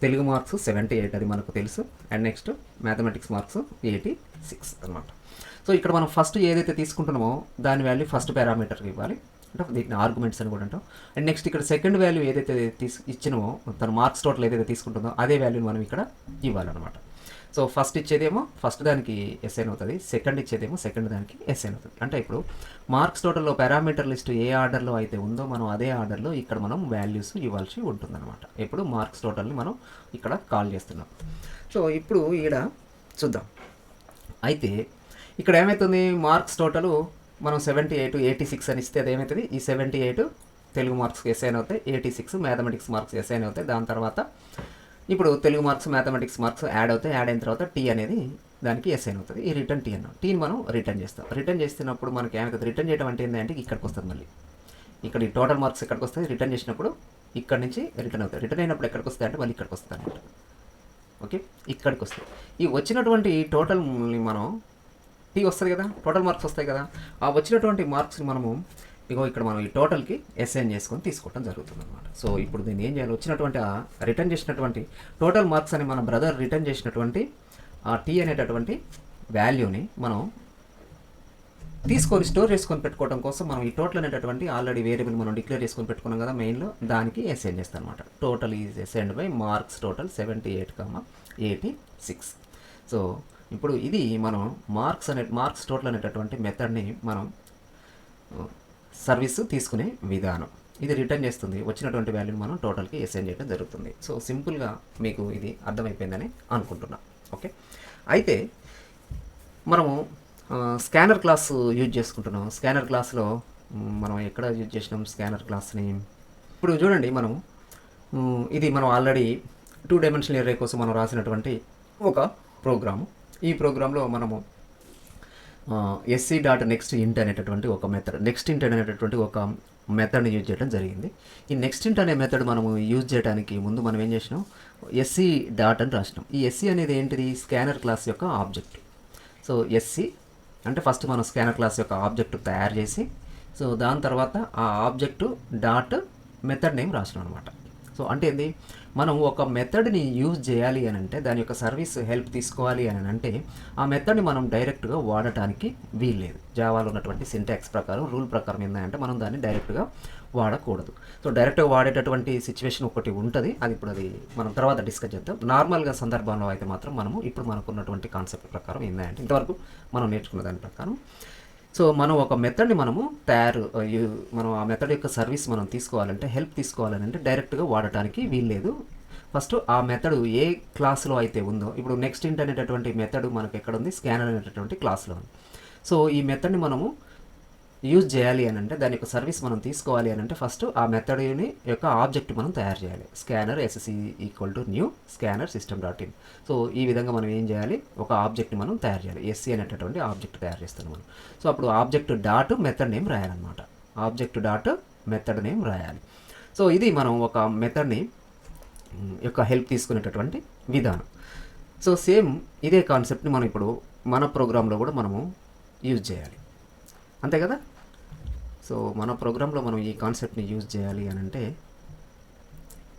తెలుగు మార్క్స్ 78 అది మనకు తెలుసు. అండ్ నెక్స్ట్ మ్యాథమెటిక్స్ మార్క్స్ 86 అనమాట. సో ఇక్కడ మనం ఫస్ట్ ఏదైతే తీసుకుంటున్నామో దాని వాల్యూ ఫస్ట్ పారామీటర్కి ఇవ్వాలి, అంటే దీన్ని ఆర్గ్యుమెంట్స్ అని కూడా అంటాం. అండ్ నెక్స్ట్ ఇక్కడ సెకండ్ వాల్యూ ఏదైతే ఇచ్చినామో తన మార్క్స్ టోటల్ ఏదైతే తీసుకుంటుందో అదే వాల్యూని మనం ఇక్కడ ఇవ్వాలన్నమాట. సో ఫస్ట్ ఇచ్చేదేమో ఫస్ట్ దానికి ఎస్ఐన్ అవుతుంది, సెకండ్ ఇచ్చేదేమో సెకండ్ దానికి ఎస్ఐన్ అవుతుంది. అంటే ఇప్పుడు మార్క్స్ టోటల్లో పారామీటర్ లిస్ట్ ఏ ఆర్డర్లో అయితే ఉందో మనం అదే ఆర్డర్లో ఇక్కడ మనం వాల్యూస్ ఇవ్వాల్సి ఉంటుందన్నమాట. ఇప్పుడు మార్క్స్ టోటల్ని మనం ఇక్కడ కాల్ చేస్తున్నాం. సో ఇప్పుడు ఇక్కడ చూద్దాం. అయితే ఇక్కడ ఏమవుతుంది, మార్క్స్ టోటలు మనం 78 86 అని ఇస్తే అది ఏమవుతుంది, ఈ 78 తెలుగు మార్క్స్కి ఎస్ఐన్ అవుతాయి, 86 మ్యాథమెటిక్స్ మార్క్స్ ఎస్ఐన్ అవుతాయి. దాని తర్వాత ఇప్పుడు Telugu marks mathematics marks add అవుతాయి. యాడ్ అయిన తర్వాత టీ అనేది దానికి ఎస్ఐన్ అవుతుంది. ఈ రిటర్న్ టీ అన్న టీని మనం రిటర్న్ చేస్తాం. రిటర్న్ చేస్తున్నప్పుడు మనకి ఏమవుతుంది, రిటర్న్ చేయడం అంటే ఏంటంటే ఇక్కడికి వస్తుంది, మళ్ళీ ఇక్కడ ఈ టోటల్ మార్క్స్ ఎక్కడికి వస్తుంది, రిటర్న్ చేసినప్పుడు ఇక్కడ నుంచి రిటర్న్ అవుతాయి. రిటర్న్ అయినప్పుడు ఎక్కడికి వస్తాయి అంటే మళ్ళీ ఇక్కడికి వస్తుంది అనమాట. ఓకే, ఇక్కడికి వస్తుంది. ఈ వచ్చినటువంటి టోటల్ని మనం టీ వస్తుంది కదా, టోటల్ మార్క్స్ వస్తాయి కదా, ఆ వచ్చినటువంటి మార్క్స్ని మనము ఇగో ఇక్కడ మనం ఈ టోటల్కి అసైన్ చేసుకొని తీసుకోవడం జరుగుతుంది అనమాట. సో ఇప్పుడు దీన్ని ఏం చేయాలి, వచ్చినటువంటి ఆ రిటర్న్ చేసినటువంటి టోటల్ మార్క్స్ అని మన బ్రదర్ రిటర్న్ చేసినటువంటి ఆ టీ అనేటటువంటి వాల్యూని మనం తీసుకొని స్టోర్ చేసుకొని పెట్టుకోవడం కోసం మనం ఈ టోటల్ అనేటటువంటి ఆల్రెడీ వేరియబుల్ మనం డిక్లేర్ చేసుకొని పెట్టుకున్నాం కదా మెయిన్లో, దానికి అసైన్ చేస్తాం అనమాట. Total is assigned by marks total 78,86. So ఇప్పుడు ఇది మనం మార్క్స్ టోటల్ అనేటటువంటి మెథడ్ని మనం సర్వీస్ తీసుకునే విధానం. ఇది రిటర్న్ చేస్తుంది, వచ్చినటువంటి వాల్యూని మనం టోటల్కి అసైన్ చేయడం జరుగుతుంది. సో సింపుల్గా మీకు ఇది అర్థమైపోయిందని అనుకుంటున్నా. ఓకే, అయితే మనము స్కానర్ క్లాస్ యూజ్ చేసుకుంటున్నాం. స్కానర్ క్లాస్లో మనం ఎక్కడ యూజ్ చేసినాం స్కానర్ క్లాస్ని, ఇప్పుడు చూడండి మనం ఇది మనం ఆల్రెడీ 2 డైమెన్షనల్ ఎర్రే కోసం మనం రాసినటువంటి ఒక ప్రోగ్రాము. ఈ ప్రోగ్రాంలో మనము sc.nextInt అనేటటువంటి ఒక మెథడ్, నెక్స్ట్ ఇంట్ అనేటటువంటి ఒక మెథడ్ని యూజ్ చేయడం జరిగింది. ఈ నెక్స్ట్ ఇంట్ అనే మెథడ్ మనము యూజ్ చేయడానికి ముందు మనం ఏం చేసినాం, sc డాట్ అని రాసినాం. ఈ sc అనేది ఏంటిది, స్కానర్ క్లాస్ యొక్క ఆబ్జెక్ట్. సో sc అంటే ఫస్ట్ మనం స్కానర్ క్లాస్ యొక్క ఆబ్జెక్ట్ తయారు చేసి, సో దాని తర్వాత ఆ ఆబ్జెక్టు డాట్ మెథడ్ నేమ్ రాసినాం అనమాట. సో అంటే ఏంది, మనం ఒక మెథడ్ని యూజ్ చేయాలి అని అంటే, దాని యొక్క సర్వీస్ హెల్ప్ తీసుకోవాలి అని అంటే ఆ మెథడ్ని మనం డైరెక్ట్గా వాడటానికి వీల్లేదు. జావాలో ఉన్నటువంటి సింటాక్స్ ప్రకారం రూల్ ప్రకారం ఏంటంటే మనం దాన్ని డైరెక్ట్గా వాడకూడదు. సో డైరెక్ట్గా వాడేటటువంటి సిచ్యువేషన్ ఒకటి ఉంటుంది, అది మనం తర్వాత డిస్కస్ చేద్దాం. నార్మల్గా సందర్భంలో అయితే మాత్రం మనము ఇప్పుడు మనకున్నటువంటి కాన్సెప్ట్ ప్రకారం ఏంటంటే ఇంతవరకు మనం నేర్చుకున్న దాని ప్రకారం, సో మనం ఒక మెథడ్ని మనం ఆ మెథడ్ యొక్క సర్వీస్ మనం తీసుకోవాలంటే, హెల్ప్ తీసుకోవాలంటే డైరెక్ట్గా వాడటానికి వీల్లేదు. ఫస్ట్ ఆ మెథడ్ ఏ క్లాస్లో అయితే ఉందో, ఇప్పుడు నెక్స్ట్ ఇంట్ అనేటటువంటి మెథడ్ మనకు ఎక్కడ ఉంది, స్కానర్ అనేటటువంటి క్లాస్లో ఉంది. సో ఈ మెథడ్ని మనము యూజ్ చేయాలి అని అంటే, దాని యొక్క సర్వీస్ మనం తీసుకోవాలి అని అంటే ఫస్ట్ ఆ మెథడ్ని యొక్క ఆబ్జెక్ట్ మనం తయారు చేయాలి. Scanner SC = new scanner system.in. So ఈ విధంగా మనం ఏం చేయాలి, ఒక ఆబ్జెక్ట్ని మనం తయారు చేయాలి. SC అనేటటువంటి ఆబ్జెక్ట్ తయారు చేస్తాం మనం. సో అప్పుడు ఆబ్జెక్ట్ డాట్ మెథడ్ నేమ్ రాయాలన్నమాట. ఆబ్జెక్ట్ డాట్ మెథడ్ నేమ్ రాయాలి. సో ఇది మనం ఒక మెథడ్ని యొక్క హెల్ప్ తీసుకునేటటువంటి విధానం. సో సేమ్ ఇదే కాన్సెప్ట్ని మనం ఇప్పుడు మన ప్రోగ్రాంలో కూడా మనము యూజ్ చేయాలి, అంతే కదా. సో మన ప్రోగ్రాంలో మనం ఈ కాన్సెప్ట్ని యూజ్ చేయాలి అని అంటే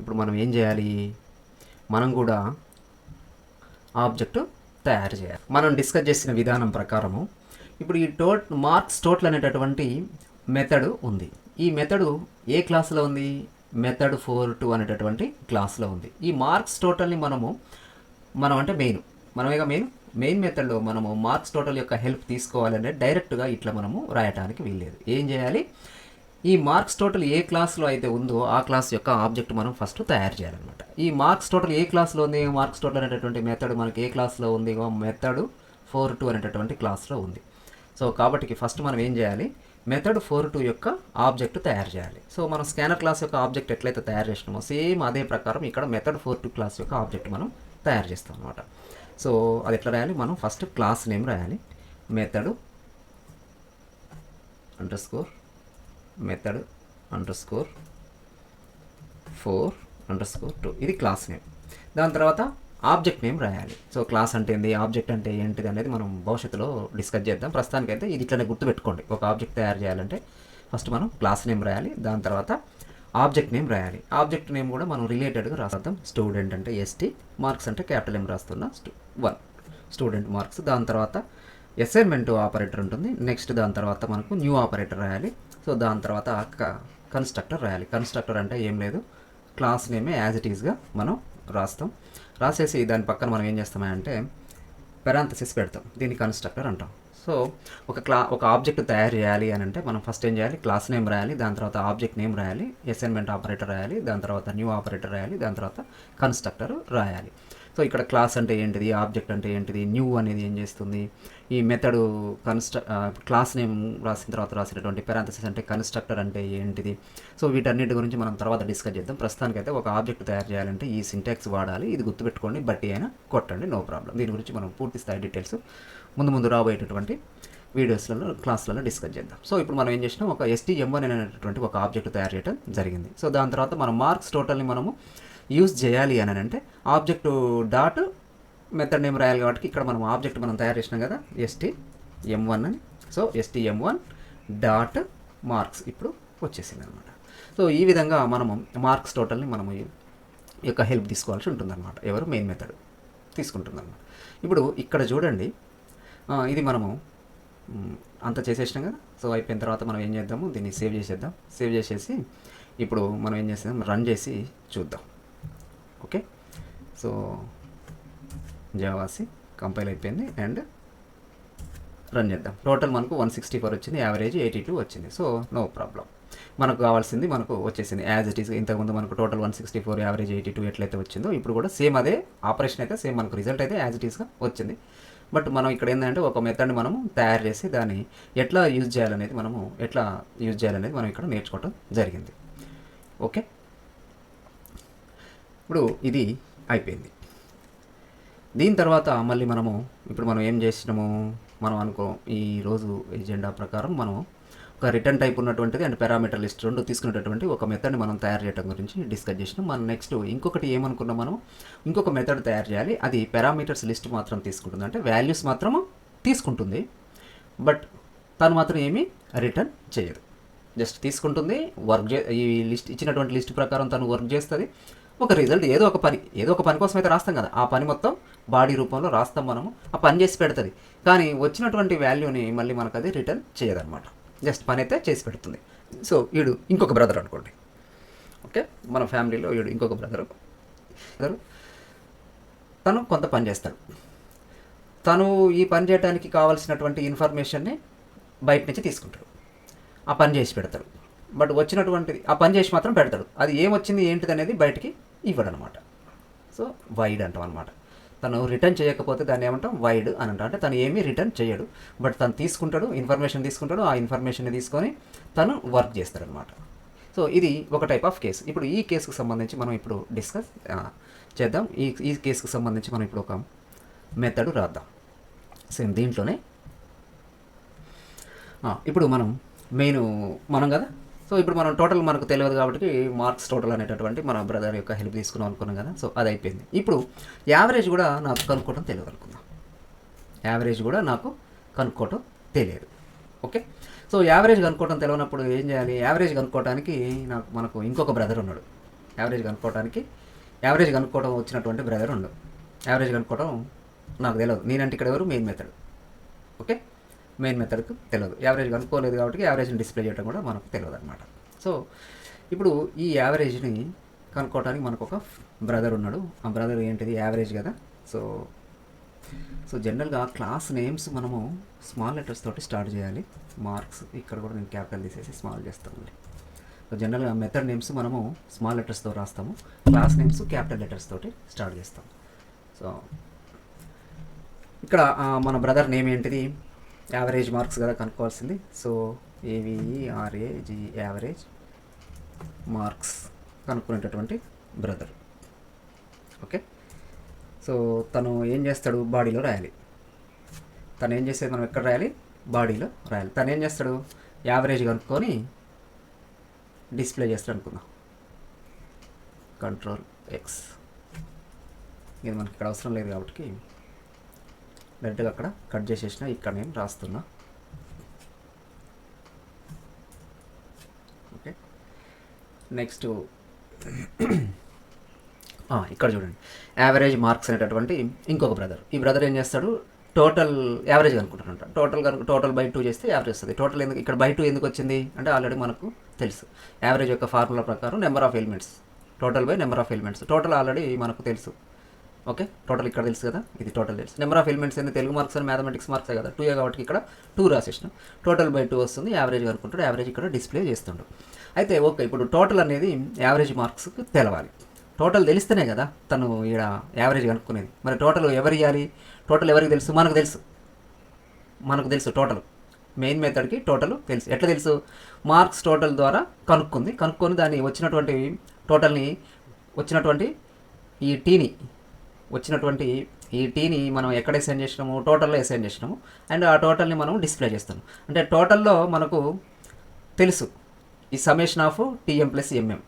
ఇప్పుడు మనం ఏం చేయాలి, మనం కూడా ఆబ్జెక్ట్ తయారు చేయాలి. మనం డిస్కస్ చేసిన విధానం ప్రకారము ఇప్పుడు ఈ మార్క్స్ టోటల్ అనేటటువంటి మెథడ్ ఉంది. ఈ మెథడు ఏ క్లాస్లో ఉంది, మెథడ్ 4.2 అనేటటువంటి క్లాస్లో ఉంది. ఈ మార్క్స్ టోటల్ని మనం అంటే మనమేగా మెయిన్ మెథడ్లో మనము మార్క్స్ టోటల్ యొక్క హెల్ప్ తీసుకోవాలంటే డైరెక్ట్గా ఇట్లా మనము రాయటానికి వీల్లేదు. ఏం చేయాలి, ఈ మార్క్స్ టోటల్ ఏ క్లాస్లో అయితే ఉందో ఆ క్లాస్ యొక్క ఆబ్జెక్ట్ మనం ఫస్ట్ తయారు చేయాలన్నమాట. ఈ మార్క్స్ టోటల్ ఏ క్లాస్లో ఉంది, మార్క్స్ టోటల్ అనేటటువంటి మెథడ్ మనకి ఏ క్లాస్లో ఉంది, మెథడ్ 4.2 అనేటటువంటి క్లాస్లో ఉంది. సో కాబట్టి ఫస్ట్ మనం ఏం చేయాలి, మెథడ్ 4.2 యొక్క ఆబ్జెక్ట్ తయారు చేయాలి. సో మనం స్కానర్ క్లాస్ యొక్క ఆబ్జెక్ట్ ఎట్లయితే తయారు చేసినామో సేమ్ అదే ప్రకారం ఇక్కడ మెథడ్ 4.2 క్లాస్ యొక్క ఆబ్జెక్ట్ మనం తయారు చేస్తాం అనమాట. సో అది ఎట్లా రాయాలి, మనం ఫస్ట్ క్లాస్ నేమ్ రాయాలి, మెథడ్ _4_2 ఇది క్లాస్ నేమ్. దాని తర్వాత ఆబ్జెక్ట్ నేమ్ రాయాలి. సో క్లాస్ అంటే ఏంది, ఆబ్జెక్ట్ అంటే ఏంటిది అనేది మనం భవిష్యత్తులో డిస్కస్ చేద్దాం. ప్రస్తుతానికైతే ఇది ఇట్లనే గుర్తుపెట్టుకోండి. ఒక ఆబ్జెక్ట్ తయారు చేయాలంటే ఫస్ట్ మనం క్లాస్ నేమ్ రాయాలి, దాని తర్వాత ఆబ్జెక్ట్ నేమ్ రాయాలి. ఆబ్జెక్ట్ నేమ్ కూడా మనం రిలేటెడ్గా రాస్తాం. స్టూడెంట్ అంటే ఎస్టీ, మార్క్స్ అంటే క్యాపిటల్ ఎం రాస్తున్న 1 స్టూడెంట్ మార్క్స్. దాని తర్వాత అసైన్మెంట్ ఆపరేటర్ ఉంటుంది. నెక్స్ట్ దాని తర్వాత మనకు న్యూ ఆపరేటర్ రాయాలి. సో దాని తర్వాత కన్స్ట్రక్టర్ రాయాలి. కన్స్ట్రక్టర్ అంటే ఏం లేదు, క్లాస్ నేమే యాజ్ ఇట్ ఈస్గా మనం రాస్తాం. రాసేసి దాని పక్కన మనం ఏం చేస్తామంటే పెరాంథసిస్ పెడతాం. దీన్ని కన్స్ట్రక్టర్ అంటాం. సో ఒక ఆబ్జెక్ట్ తయారు చేయాలి అని అంటే మనం ఫస్ట్ ఏం చేయాలి, క్లాస్ నేమ్ రాయాలి, దాని తర్వాత ఆబ్జెక్ట్ నేమ్ రాయాలి, అసైన్మెంట్ ఆపరేటర్ రాయాలి, దాని తర్వాత న్యూ ఆపరేటర్ రాయాలి, దాని తర్వాత కన్స్ట్రక్టర్ రాయాలి. సో ఇక్కడ క్లాస్ అంటే ఏంటిది, ఆబ్జెక్ట్ అంటే ఏంటిది, న్యూ అనేది ఏం చేస్తుంది, ఈ మెథడు క్లాస్ నేమ్ రాసిన తర్వాత రాసినటువంటి పెరాంథసిస్ అంటే కన్స్ట్రక్టర్ అంటే ఏంటిది. సో వీటన్నిటి గురించి మనం తర్వాత డిస్కస్ చేద్దాం. ప్రస్తుతానికైతే ఒక ఆబ్జెక్ట్ తయారు చేయాలంటే ఈ సింటాక్స్ వాడాలి. ఇది గుర్తుపెట్టుకోండి, బట్టి అయినా కొట్టండి, నో ప్రాబ్లం. దీని గురించి మనం పూర్తి స్థాయి డీటెయిల్స్ ముందు రాబోయేటటువంటి వీడియోస్లలో క్లాస్లలో డిస్కస్ చేద్దాం. సో ఇప్పుడు మనం ఏం చేసినాం, ఒక STM1 అనేటటువంటి ఒక ఆబ్జెక్ట్ తయారు చేయడం జరిగింది. సో దాని తర్వాత మనం మార్క్స్ టోటల్ని మనము యూజ్ చేయాలి అని అంటే ఆబ్జెక్ట్ డాట్ మెథడ్ నేమ్ రాయాలి. కాబట్టి ఇక్కడ మనం ఆబ్జెక్ట్ మనం తయారు చేసినాం కదా STM1 అని. సో STM1 డాట్ మార్క్స్ ఇప్పుడు వచ్చేసింది అనమాట. సో ఈ విధంగా మనము మార్క్స్ టోటల్ని మనము యొక్క హెల్ప్ తీసుకోవాల్సి ఉంటుందన్నమాట. ఎవరు మెయిన్ మెథడ్ తీసుకుంటుందన్నమాట. ఇప్పుడు ఇక్కడ చూడండి, ఇది మనము అంత చేసేసినాం కదా. సో అయిపోయిన తర్వాత మనం ఏం చేద్దాము, దీన్ని సేవ్ చేసేద్దాం. సేవ్ చేసేసి ఇప్పుడు మనం ఏం చేసేద్దాం, రన్ చేసి చూద్దాం. ఓకే, సో జావాసి కంపైల్ అయిపోయింది అండ్ రన్ చేద్దాం. టోటల్ మనకు 164 వచ్చింది, యావరేజ్ 82 వచ్చింది. సో నో ప్రాబ్లం, మనకు కావాల్సింది మనకు వచ్చేసింది యాజ్ ఇట్ ఈస్. ఇంతకుముందు మనకు టోటల్ 164, యావరేజ్ 82 ఎట్లయితే వచ్చిందో ఇప్పుడు కూడా సేమ్ అదే ఆపరేషన్ అయితే సేమ్ మనకు రిజల్ట్ అయితే యాజ్ ఇట్ ఈస్గా వచ్చింది. బట్ మనం ఇక్కడ ఏంటంటే ఒక మెథడ్ని మనము తయారు చేసి దాన్ని ఎట్లా యూజ్ చేయాలనేది మనం ఇక్కడ నేర్చుకోవడం జరిగింది. ఓకే, ఇప్పుడు ఇది అయిపోయింది. దీని తర్వాత మళ్ళీ ఇప్పుడు మనం ఏం చేసినాము, మనం ఈరోజు ఎజెండా ప్రకారం మనం ఒక రిటర్న్ టైప్ ఉన్నటువంటిది అండ్ పారామీటర్ లిస్ట్ రెండు తీసుకునేటటువంటి ఒక మెథడ్ని మనం తయారు చేయడం గురించి డిస్కస్ చేసినాం. మనం నెక్స్ట్ ఇంకొకటి ఏమనుకున్నాం, మనం ఇంకొక మెథడ్ తయారు చేయాలి. అది పారామీటర్స్ లిస్ట్ మాత్రం తీసుకుంటుంది, అంటే వాల్యూస్ మాత్రము తీసుకుంటుంది, బట్ తను మాత్రం ఏమీ రిటర్న్ చేయదు. జస్ట్ తీసుకుంటుంది, ఈ లిస్ట్ ఇచ్చినటువంటి లిస్ట్ ప్రకారం తను వర్క్ చేస్తుంది. ఒక రిజల్ట్ ఏదో ఒక పని కోసం అయితే రాస్తాం కదా, ఆ పని మొత్తం బాడీ రూపంలో రాస్తాం మనము, ఆ పని చేసి పెడుతుంది. కానీ వచ్చినటువంటి వాల్యూని మళ్ళీ మనకు అది రిటర్న్ చేయదన్నమాట. జస్ట్ పని అయితే చేసి పెడుతుంది. సో వీడు ఇంకొక బ్రదర్ అనుకోండి. ఓకే, మన ఫ్యామిలీలో వీడు ఇంకొక బ్రదరు, తను కొంత పని చేస్తాడు. తను ఈ పని చేయడానికి కావాల్సినటువంటి ఇన్ఫర్మేషన్ని బయట నుంచి తీసుకుంటాడు, ఆ పని చేసి పెడతాడు. బట్ వచ్చినటువంటిది ఆ పని చేసి మాత్రం పెడతాడు, అది ఏమొచ్చింది ఏంటిది అనేది బయటికి ఇవ్వడనమాట. సో వైడ్ అంటాం అనమాట. తను రిటర్న్ చేయకపోతే దాన్ని ఏమంటాం, వైడ్ అని అంటాం. అంటే తను ఏమీ రిటర్న్ చేయడు, బట్ తను తీసుకుంటాడు, ఇన్ఫర్మేషన్ తీసుకుంటాడు, ఆ ఇన్ఫర్మేషన్ని తీసుకొని తను వర్క్ చేస్తాడనమాట. సో ఇది ఒక టైప్ ఆఫ్ కేసు. ఇప్పుడు ఈ కేసుకు సంబంధించి మనం ఇప్పుడు డిస్కస్ చేద్దాం. ఈ కేసుకు సంబంధించి మనం ఇప్పుడు ఒక మెథడ్ రాద్దాం సేమ్ దీంట్లోనే. ఇప్పుడు మనం కదా. సో ఇప్పుడు మనం టోటల్ మనకు తెలియదు కాబట్టి మార్క్స్ టోటల్ అనేటటువంటి మన బ్రదర్ యొక్క హెల్ప్ తీసుకున్నాం అనుకున్నాం కదా. సో అది అయిపోయింది. ఇప్పుడు యావరేజ్ కూడా నాకు కనుక్కోవడం తెలియదు అనుకుందాం. యావరేజ్ కూడా నాకు కనుక్కోవటం తెలియదు. ఓకే, సో యావరేజ్ కనుక్కోవటం తెలియనప్పుడు ఏం చేయాలి, యావరేజ్ కనుక్కోవడానికి మనకు ఇంకొక బ్రదర్ ఉన్నాడు. యావరేజ్ కనుక్కోవడం వచ్చినటువంటి బ్రదర్ ఉన్నాడు. యావరేజ్ కనుక్కోవడం నాకు తెలియదు, నేనంటే ఇక్కడ ఎవరు మెయిన్ మెథడ్. ఓకే, మెయిన్ మెథడ్కు తెలియదు, యావరేజ్ కనుక్కోలేదు కాబట్టి యావరేజ్ని డిస్ప్లే చేయడం కూడా మనకు తెలియదు అనమాట. సో ఇప్పుడు ఈ యావరేజ్ని కనుక్కోవడానికి మనకు ఒక బ్రదర్ ఉన్నాడు. ఆ బ్రదర్ ఏంటిది, యావరేజ్ కదా. సో జనరల్గా క్లాస్ నేమ్స్ మనము స్మాల్ లెటర్స్ తోటి స్టార్ట్ చేయాలి. మార్క్స్ ఇక్కడ కూడా నేను క్యాపిటల్ తీసేసి స్మాల్ చేస్తామండి. సో జనరల్గా మెథడ్ నేమ్స్ మనము స్మాల్ లెటర్స్తో రాస్తాము, క్లాస్ నేమ్స్ క్యాపిటల్ లెటర్స్ తోటి స్టార్ట్ చేస్తాం. సో ఇక్కడ మన బ్రదర్ నేమ్ ఏంటిది, యావరేజ్ మార్క్స్ కదా కనుక్కోవాల్సింది. సో AVERAG యావరేజ్ మార్క్స్ కనుక్కునేటటువంటి బ్రదర్. ఓకే, సో తను ఏం చేస్తాడు, బాడీలో రాయాలి. తను ఏం చేసేది, మనం ఎక్కడ రాయాలి, బాడీలో రాయాలి. తను ఏం చేస్తాడు, యావరేజ్ కనుక్కొని డిస్ప్లే చేస్తాడు అనుకుందాం. Ctrl+X. ఇది మనకి ఇక్కడ అవసరం లేదు కాబట్టి డైరెక్ట్గా అక్కడ కట్ చేసేసిన, ఇక్కడ నేను రాస్తున్నా. ఓకే, నెక్స్ట్ ఇక్కడ చూడండి, యావరేజ్ మార్క్స్ అనేటటువంటి ఇంకొక బ్రదర్. ఈ బ్రదర్ ఏం చేస్తాడు, టోటల్ యావరేజ్ కనుక్కుంటారంట. టోటల్ బై 2 చేస్తే యావరేజ్ వస్తుంది. టోటల్ ఎందుకు ఇక్కడ బై 2 ఎందుకు వచ్చింది అంటే ఆల్రెడీ మనకు తెలుసు. యావరేజ్ యొక్క ఫార్ములా ప్రకారం number of elements, total by number of elements. Total already మనకు తెలుసు. ఓకే, టోటల్ ఇక్కడ తెలుసు కదా, ఇది టోటల్ తెలుసు. నెంబర్ ఆఫ్ ఎలిమెంట్స్ ఏంది, తెలుగు మార్క్స్ అని మ్యాథమెటిక్స్ మార్క్స్ కదా, 2 కాబట్టి ఇక్కడ 2 రాసేసిన. టోటల్ బై 2 వస్తుంది. యావరేజ్ కనుక్కుంటాడు. యావరేజ్ ఇక్కడ డిస్ప్లే చేస్తుండు. అయితే ఓకే, ఇప్పుడు టోటల్ అనేది యావరేజ్ మార్క్స్కి తెలవాలి. టోటల్ తెలిస్తేనే కదా తను ఇక్కడ యావరేజ్ కనుక్కునేది. మరి టోటల్ ఎవరు ఇవ్వాలి, టోటల్ ఎవరికి తెలుసు, మనకు తెలుసు టోటల్. మెయిన్ మెథడ్కి టోటల్ తెలుసు. ఎట్లా తెలుసు, మార్క్స్ టోటల్ ద్వారా కనుక్కొని దాన్ని వచ్చినటువంటి టోటల్ని, వచ్చినటువంటి ఈ టీని మనం ఎక్కడ అసైన్ చేసినాము, టోటల్లో అసైన్ చేసినాము. అండ్ ఆ టోటల్ని మనం డిస్ప్లే చేస్తాము. అంటే టోటల్లో మనకు తెలుసు ఈ summation of TM plus MM.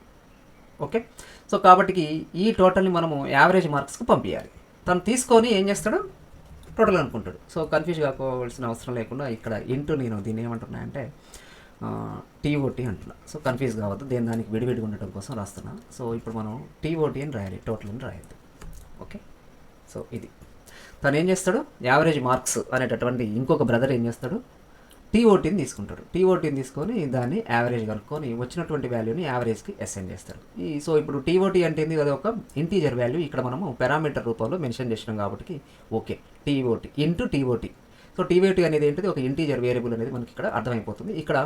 Okay, so కాబట్టి ఈ టోటల్ని మనము యావరేజ్ మార్క్స్కి పంపించాలి. తను తీసుకొని ఏం చేస్తాడు, టోటల్ అనుకుంటాడు. సో కన్ఫ్యూజ్ కావాల్సిన అవసరం లేకుండా ఇక్కడ నేను దీన్ని ఏమంటున్నా అంటే టీఓటీ అంటున్నా. సో కన్ఫ్యూజ్ కావద్దు, దానికి విడివిడిగా ఉండటం కోసం రాస్తున్నా. సో ఇప్పుడు మనం టీఓటీ అని రాయాలి, టోటల్ అని రాయద్దు. ఓకే, సో ఇది తను ఏం చేస్తాడు, యావరేజ్ మార్క్స్ అనేటటువంటి ఇంకొక బ్రదర్ ఏం చేస్తాడు, టీఓటీని తీసుకుంటాడు. టీఓటీని తీసుకొని దాన్ని యావరేజ్ కనుక్కొని వచ్చినటువంటి వాల్యూని యావరేజ్కి అసైన్ చేస్తాడు. సో ఇప్పుడు టీఓటీ అంటే అది ఒక ఇంటీజర్ వాల్యూ. ఇక్కడ మనము పారామీటర్ రూపంలో మెన్షన్ చేసినాం కాబట్టి okay, TOT into TOT. So TOT అనేది ఏంటిది, ఒక ఇంటీజర్ వేరియబుల్ అనేది మనకి ఇక్కడ అర్థమైపోతుంది. ఇక్కడ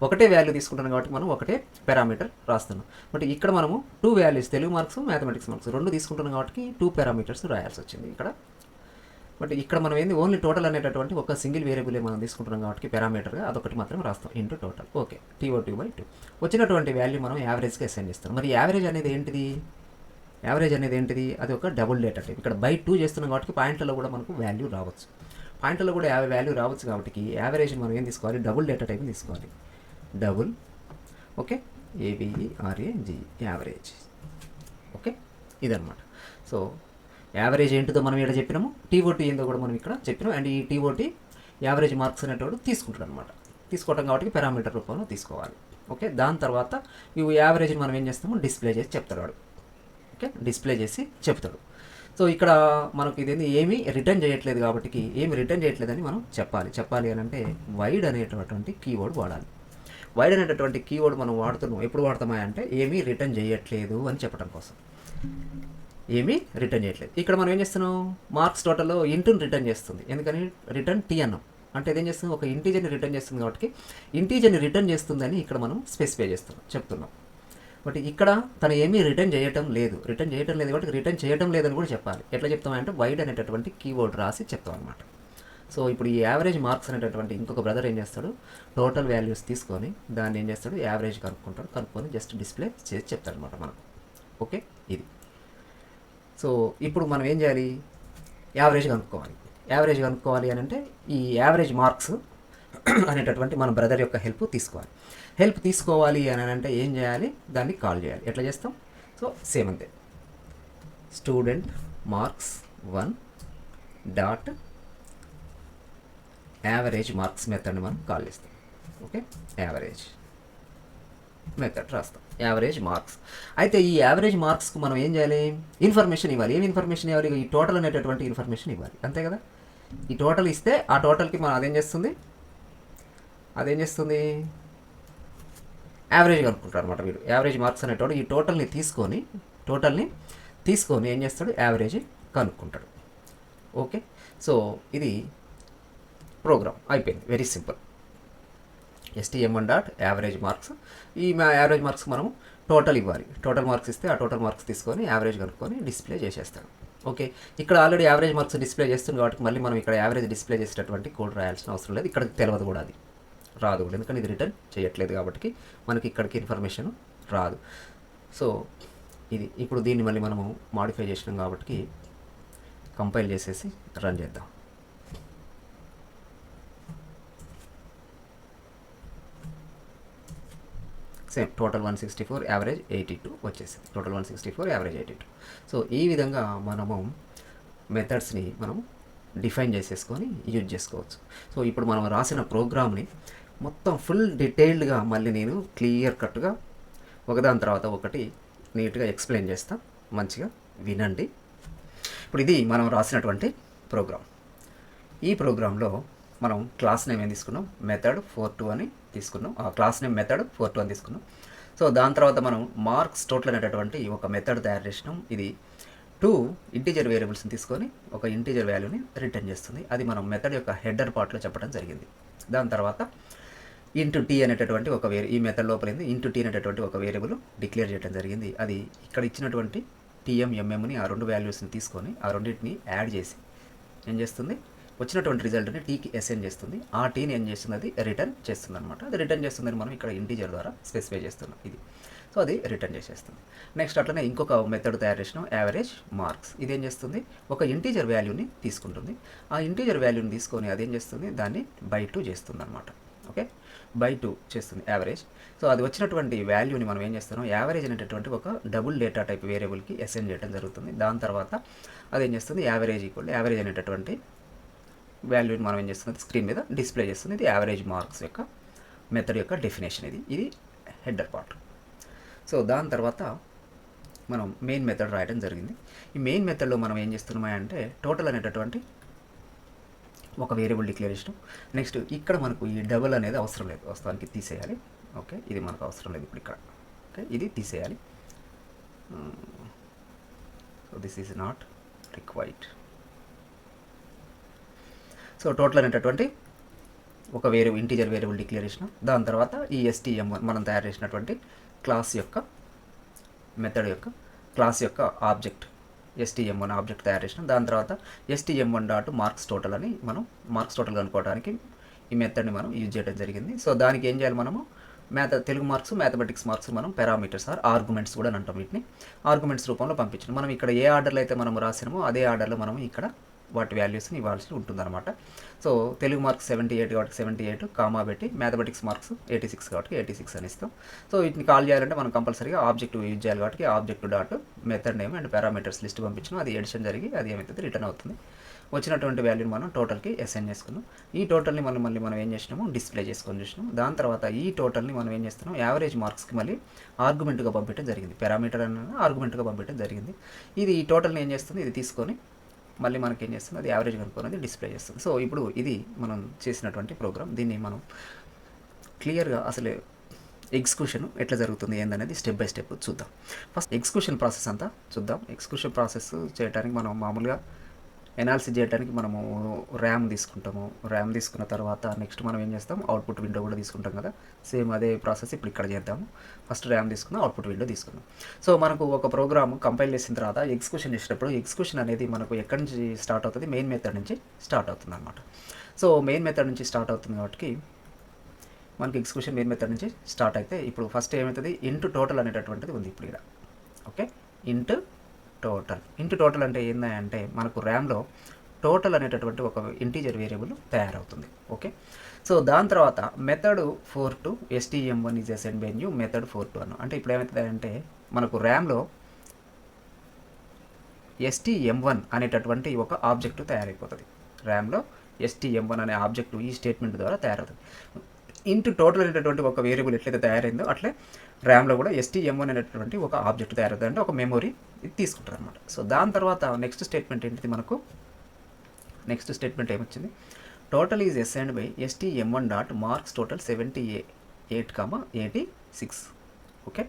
ఒకటే వాల్యూ తీసుకుంటున్నాం కాబట్టి మనం ఒకటే పారామీటర్ రాస్తున్నాం. బట్ ఇక్కడ మనము 2 values, Telugu marks mathematics marks 2 తీసుకుంటున్నాం కాబట్టి 2 పారామీటర్స్ రాయాల్సి వచ్చింది ఇక్కడ. బట్ ఇక్కడ మనం ఏంది, ఓన్లీ టోటల్ అనేటటువంటి ఒక సింగిల్ వేరియబుల్ మనం తీసుకుంటున్నాం కాబట్టి పారామీటర్గా అదొకటి మాత్రం రాస్తాం, into total. Okay, TOT by 2 వచ్చినటువంటి వాల్యూ మనం యావరేజ్కి అసైన్ చేస్తాం. మరి యావరేజ్ అనేది ఏంటిది, అది ఒక డబుల్ డేటా టైప్. ఇక్కడ బై 2 చేస్తున్నాం కాబట్టి పాయింట్లలో కూడా మనకు వాల్యూ రావచ్చు. పాయింట్లలో కూడా వాల్యూ రావచ్చు కాబట్టి యావరేజ్ మనం ఏం తీసుకోవాలి, డబుల్ డేటా టైప్ తీసుకోవాలి. Double, okay, ABERAG, average. Okay, ఇదనమాట. సో యావరేజ్ ఏంటిదో మనం ఇక్కడ చెప్పినాము, టీఓటీ ఏందో కూడా మనం ఇక్కడ చెప్పినాం. అండ్ ఈ టీఓటీ యావరేజ్ మార్క్స్ అనేటప్పుడు తీసుకుంటాడు అనమాట. తీసుకోవటం కాబట్టి పారామీటర్ రూపంలో తీసుకోవాలి. ఓకే, దాని తర్వాత ఇవి యావరేజ్ని మనం ఏం చేస్తాము, డిస్ప్లే చేసి చెప్తాడు వాడు. ఓకే, డిస్ప్లే చేసి చెప్తాడు. సో ఇక్కడ మనకు ఇదేంది, ఏమీ రిటర్న్ చేయట్లేదు కాబట్టి ఏమి రిటర్న్ చేయట్లేదని మనం చెప్పాలి అని అంటే వైడ్ అనేటటువంటి కీవర్డ్ వాడాలి. వైడ్ అనేటటువంటి కీవర్డ్ మనం ఎప్పుడు వాడతామా అంటే ఏమీ రిటర్న్ చేయట్లేదు అని చెప్పడం కోసం. ఏమీ రిటర్న్ చేయట్లేదు. ఇక్కడ మనం ఏం చేస్తున్నాం, మార్క్స్ టోటల్లో ఇంటూని రిటర్న్ చేస్తుంది. ఎందుకని రిటర్న్ టీ అన్నాం అంటే ఇదేం చేస్తుంది, ఒక ఇంటీజర్ని రిటర్న్ చేస్తుంది కాబట్టి ఇంటీజర్ని రిటర్న్ చేస్తుందని ఇక్కడ మనం స్పెసిఫై చెప్తున్నాం. బట్ ఇక్కడ తను ఏమీ రిటర్న్ చేయటం లేదు కాబట్టి రిటర్న్ చేయటం లేదని కూడా చెప్పాలి. ఎట్లా చెప్తామంటే వైడ్ అనేటటువంటి కీవర్డ్ రాసి చెప్తాం అనమాట. సో ఇప్పుడు ఈ యావరేజ్ మార్క్స్ అనేటటువంటి ఇంకొక బ్రదర్ ఏం చేస్తాడు, టోటల్ వాల్యూస్ తీసుకొని దాన్ని ఏం చేస్తాడు, యావరేజ్ కనుక్కొని జస్ట్ డిస్ప్లే చేసి చెప్తాడు అనమాట మనకు. ఓకే, ఇది. సో ఇప్పుడు మనం ఏం చేయాలి, యావరేజ్ కనుక్కోవాలి అని అంటే ఈ యావరేజ్ మార్క్స్ అనేటటువంటి మన బ్రదర్ యొక్క హెల్ప్ తీసుకోవాలి అని అంటే ఏం చేయాలి, దాన్ని కాల్ చేయాలి. ఎట్లా చేస్తాం, సో సేమ్ అంతే, student marks 1 dot average marks మెథడ్ని మనం కాల్ చేస్తాం. ఓకే, యావరేజ్ మెథడ్ రాస్తాం, యావరేజ్ మార్క్స్. అయితే ఈ యావరేజ్ మార్క్స్కు మనం ఏం చేయాలి, ఇన్ఫర్మేషన్ ఇవ్వాలి. ఏం ఇన్ఫర్మేషన్ ఇవ్వాలి, ఈ టోటల్ అనేటటువంటి ఇన్ఫర్మేషన్ ఇవ్వాలి, అంతే కదా. ఈ టోటల్ ఇస్తే ఆ టోటల్కి మనం అదేం చేస్తుంది యావరేజ్ కనుక్కుంటాడు అనమాట వీడు. యావరేజ్ మార్క్స్ అనేటోడు ఈ టోటల్ని తీసుకొని ఏం చేస్తాడు, యావరేజ్ కనుక్కుంటాడు. ఓకే, సో ఇది ప్రోగ్రామ్ అయిపోయింది, very simple. STM1 dot average marks. ఈ యావరేజ్ మార్క్స్ మనం టోటల్ ఇవ్వాలి. టోటల్ మార్క్స్ ఇస్తే ఆ టోటల్ మార్క్స్ తీసుకొని యావరేజ్ కనుక్కొని డిస్ప్లే చేసేస్తాడు. ఓకే, ఇక్కడ ఆల్రెడీ యావరేజ్ మార్క్స్ డిస్ప్లే చేస్తుంది కాబట్టి మళ్ళీ మనం ఇక్కడ యావరేజ్ డిస్ప్లే చేసేటటువంటి కోడ్ రాయాల్సిన అవసరం లేదు. ఇక్కడికి తెలియదు కూడా, అది రాదు కూడా, ఎందుకంటే ఇది రిటర్న్ చేయట్లేదు కాబట్టి మనకి ఇక్కడికి ఇన్ఫర్మేషన్ రాదు. సో ఇది ఇప్పుడు దీన్ని మళ్ళీ మనము మాడిఫై చేసినాం కాబట్టి కంపైల్ చేసేసి రన్ చేద్దాం. సేమ్ టోటల్ 164, యావరేజ్ 82 వచ్చేసింది. Total 164, average 82. సో ఈ విధంగా మనము మెథడ్స్ని మనం డిఫైన్ చేసేసుకొని యూజ్ చేసుకోవచ్చు. సో ఇప్పుడు మనం రాసిన ప్రోగ్రామ్ని మొత్తం ఫుల్ డీటెయిల్డ్గా మళ్ళీ నేను క్లియర్ కట్గా ఒకదాని తర్వాత ఒకటి నీట్గా ఎక్స్ప్లెయిన్ చేస్తా, మంచిగా వినండి. ఇప్పుడు ఇది మనం రాసినటువంటి ప్రోగ్రామ్. ఈ ప్రోగ్రాంలో మనం క్లాస్ నేమ్ ఏం తీసుకున్నాం, మెథడ్ 42 అని తీసుకున్నాం. ఆ క్లాస్ నేమ్ మెథడ్ 42 అని తీసుకున్నాం. సో దాని తర్వాత మనం మార్క్స్ టోటల్ అనేటటువంటి ఒక మెథడ్ తయారు చేసినాం. ఇది 2 ఇంటీజర్ వేరియబుల్స్ని తీసుకొని ఒక ఇంటీజర్ వాల్యూని రిటర్న్ చేస్తుంది. అది మనం మెథడ్ యొక్క హెడర్ పార్ట్లో చెప్పడం జరిగింది. దాని తర్వాత ఇంటూ టీ అనేటటువంటి ఒక ఈ మెథడ్ లోపల ఇంటూ టీ అనేటటువంటి ఒక వేరియబుల్ డిక్లేర్ చేయడం జరిగింది. అది ఇక్కడ ఇచ్చినటువంటి టీఎం ఎంఎంని ఆ రెండు వాల్యూస్ని తీసుకొని ఆ రెండింటిని యాడ్ చేసి ఏం చేస్తుంది, వచ్చినటువంటి రిజల్ట్ని టీకి అసైన్ చేస్తుంది. ఆ టీని ఏం చేస్తుంది, అది రిటర్న్ చేస్తుంది అనమాట. అది రిటర్న్ చేస్తుందని మనం ఇక్కడ ఇంటీజర్ ద్వారా స్పెసిఫై చేస్తున్నాం ఇది. సో అది రిటర్న్ చేసేస్తుంది. నెక్స్ట్ అట్లనే ఇంకొక మెథడ్ తయారు చేసినాం, యావరేజ్ మార్క్స్. ఇదేం చేస్తుంది, ఒక ఇంటీజర్ వాల్యూని తీసుకుంటుంది. ఆ ఇంటీజర్ వాల్యూని తీసుకొని అదేం చేస్తుంది, దాన్ని బై 2 చేస్తుంది అనమాట. ఓకే, బై 2 చేస్తుంది యావరేజ్. సో అది వచ్చినటువంటి వాల్యూని మనం ఏం చేస్తున్నాం, యావరేజ్ అనేటటువంటి ఒక డబుల్ డేటా టైప్ వేరియబుల్కి అసైన్ చేయడం జరుగుతుంది. దాని తర్వాత అదేం చేస్తుంది, యావరేజ్ ఈక్వల్ యావరేజ్ అనేటటువంటి వాల్యూని మనం ఏం చేస్తుంది, స్క్రీన్ మీద డిస్ప్లే చేస్తుంది. ఇది యావరేజ్ మార్క్స్ యొక్క మెథడ్ యొక్క డెఫినేషన్. ఇది హెడర్ పార్ట్. సో దాని తర్వాత మనం మెయిన్ మెథడ్ రాయడం జరిగింది. ఈ మెయిన్ మెథడ్లో మనం ఏం చేస్తున్నామా అంటే టోటల్ అనేటటువంటి ఒక వేరియబుల్ డిక్లేర్ చేసినాం. నెక్స్ట్ ఇక్కడ మనకు ఈ డబుల్ అనేది అవసరం లేదు, వాస్తవానికి తీసేయాలి. ఓకే, ఇది మనకు అవసరం లేదు ఇప్పుడు ఇక్కడ. ఓకే, ఇది తీసేయాలి. So this is not required. So total అనేటటువంటి ఒక ఇంటీజర్ వేరియబుల్ డిక్లేర్ చేసినాం. దాని తర్వాత ఈ STM1 మనం తయారు చేసినటువంటి క్లాస్ యొక్క మెథడ్ యొక్క క్లాస్ యొక్క ఆబ్జెక్ట్ STM1 ఆబ్జెక్ట్ తయారు చేసినాం. దాని తర్వాత STM1 డాట్ మార్క్స్ టోటల్ అని మనం మార్క్స్ టోటల్ కనుక్కోవడానికి ఈ మెథడ్ని మనం యూజ్ చేయడం జరిగింది. సో దానికి ఏం చేయాలి, మనము తెలుగు మార్క్స్, మ్యాథమెటిక్స్ మార్క్స్ మనం పారామీటర్స్ ఆర్ ఆర్గ్యుమెంట్స్ కూడా అంటాం. వీటిని ఆర్గ్యుమెంట్స్ రూపంలో పంపించాం. మనం ఇక్కడ ఏ ఆర్డర్లో అయితే మనం రాసినామో అదే ఆర్డర్లో మనం ఇక్కడ వాటి వాల్యూస్ని ఇవ్వాల్సి ఉంటుందన్నమాట. సో తెలుగు మార్క్స్ 78 కాబట్టి 78 కామా పెట్టి, మ్యాథమెటిక్స్ మార్క్స్ 86 కాబట్టి 86 అని ఇస్తాం. సో వీటిని కాల్ చేయాలంటే మనం కంపల్సరీగా ఆబ్జెక్ట్ యూజ్ చేయాలి కాబట్టి object dot method name and parameters list పంపించినాం. అది ఎడిషన్ జరిగి అది ఏమవుతుంది, రిటర్న్ అవుతుంది. వచ్చినటువంటి వాల్యూని మనం టోటల్కి అసైన్ చేసుకున్నాం. ఈ టోటల్ని మళ్ళీ మనం ఏం చేసినాము, డిస్ప్లే చేసుకొని చూసినాం. దాని తర్వాత ఈ టోటల్ని మనం ఏం చేస్తున్నాం, యావరేజ్ మార్క్స్కి మళ్ళీ ఆర్గ్యుమెంట్గా పంపించడం జరిగింది. పారామీటర్ అనేది ఆర్గ్యుమెంట్గా పంపించడం జరిగింది. ఇది ఈ టోటల్ని ఏం చేస్తుంది, ఇది తీసుకొని మళ్ళీ మనకి ఏం చేస్తుంది, అది యావరేజ్ కనుక్కొని డిస్ప్లే చేస్తుంది. సో ఇప్పుడు ఇది మనం చేసినటువంటి ప్రోగ్రామ్. దీన్ని మనం క్లియర్గా అసలు ఎగ్జిక్యూషన్ ఎట్లా జరుగుతుంది ఏందనేది స్టెప్ బై స్టెప్ చూద్దాం. ఫస్ట్ ఎగ్జిక్యూషన్ ప్రాసెస్ అంతా చూద్దాం. ఎగ్జిక్యూషన్ ప్రాసెస్ చేయడానికి మనం మామూలుగా ఎనాలిసిస్ చేయడానికి మనము ర్యామ్ తీసుకుంటాము. ర్యామ్ తీసుకున్న తర్వాత నెక్స్ట్ మనం ఏం చేస్తాం, అవుట్పుట్ విండో కూడా తీసుకుంటాం కదా. సేమ్ అదే ప్రాసెస్ ఇప్పుడు ఇక్కడ చేద్దాము. ఫస్ట్ ర్యామ్ తీసుకుందాం, అవుట్పుట్ విండో తీసుకుందాం. సో మనకు ఒక ప్రోగ్రామ్ కంపైల్ చేసిన తర్వాత ఎగ్జిక్యూషన్ చేసేటప్పుడు ఎగ్జిక్యూషన్ అనేది మనకు ఎక్కడి నుంచి స్టార్ట్ అవుతుంది, మెయిన్ మెథడ్ నుంచి స్టార్ట్ అవుతుంది అనమాట. సో మెయిన్ మెథడ్ నుంచి స్టార్ట్ అవుతుంది కాబట్టి మనకి ఎగ్జిక్యూషన్ మెయిన్ మెథడ్ నుంచి స్టార్ట్ అయితే ఇప్పుడు ఫస్ట్ ఏమవుతుంది, ఇంటూ టోటల్ అనేటటువంటిది ఉంది ఇప్పుడు ఇక్కడ. ఓకే, ఇంటూ టోటల్ అంటే ఏంటంటే మనకు ర్యామ్లో టోటల్ అనేటటువంటి ఒక ఇంటీజర్ వేరియబుల్ తయారవుతుంది. ఓకే, సో దాని తర్వాత method 42 STM1 is assigned by new method 42 అన్న. అంటే ఇప్పుడు ఏమవుతుంది అంటే మనకు ర్యామ్లో STM1 అనేటటువంటి ఒక ఆబ్జెక్ట్ తయారైపోతుంది. ర్యామ్లో STM1 అనే ఆబ్జెక్ట్ ఈ స్టేట్మెంట్ ద్వారా తయారవుతుంది. ఇంటూ టోటల్ అనేటటువంటి ఒక వేరియబుల్ ఎట్లయితే తయారైందో అట్లే ర్యామ్లో కూడా STM1 అనేటటువంటి ఒక ఆబ్జెక్ట్ తయారవుతుంది, అంటే ఒక మెమొరీ ఇది తీసుకుంటుంది అనమాట. సో దాని తర్వాత నెక్స్ట్ స్టేట్మెంట్ ఏంటిది, మనకు నెక్స్ట్ స్టేట్మెంట్ ఏమొచ్చింది, total is assigned by STM1 dot marks total 78,86. Okay,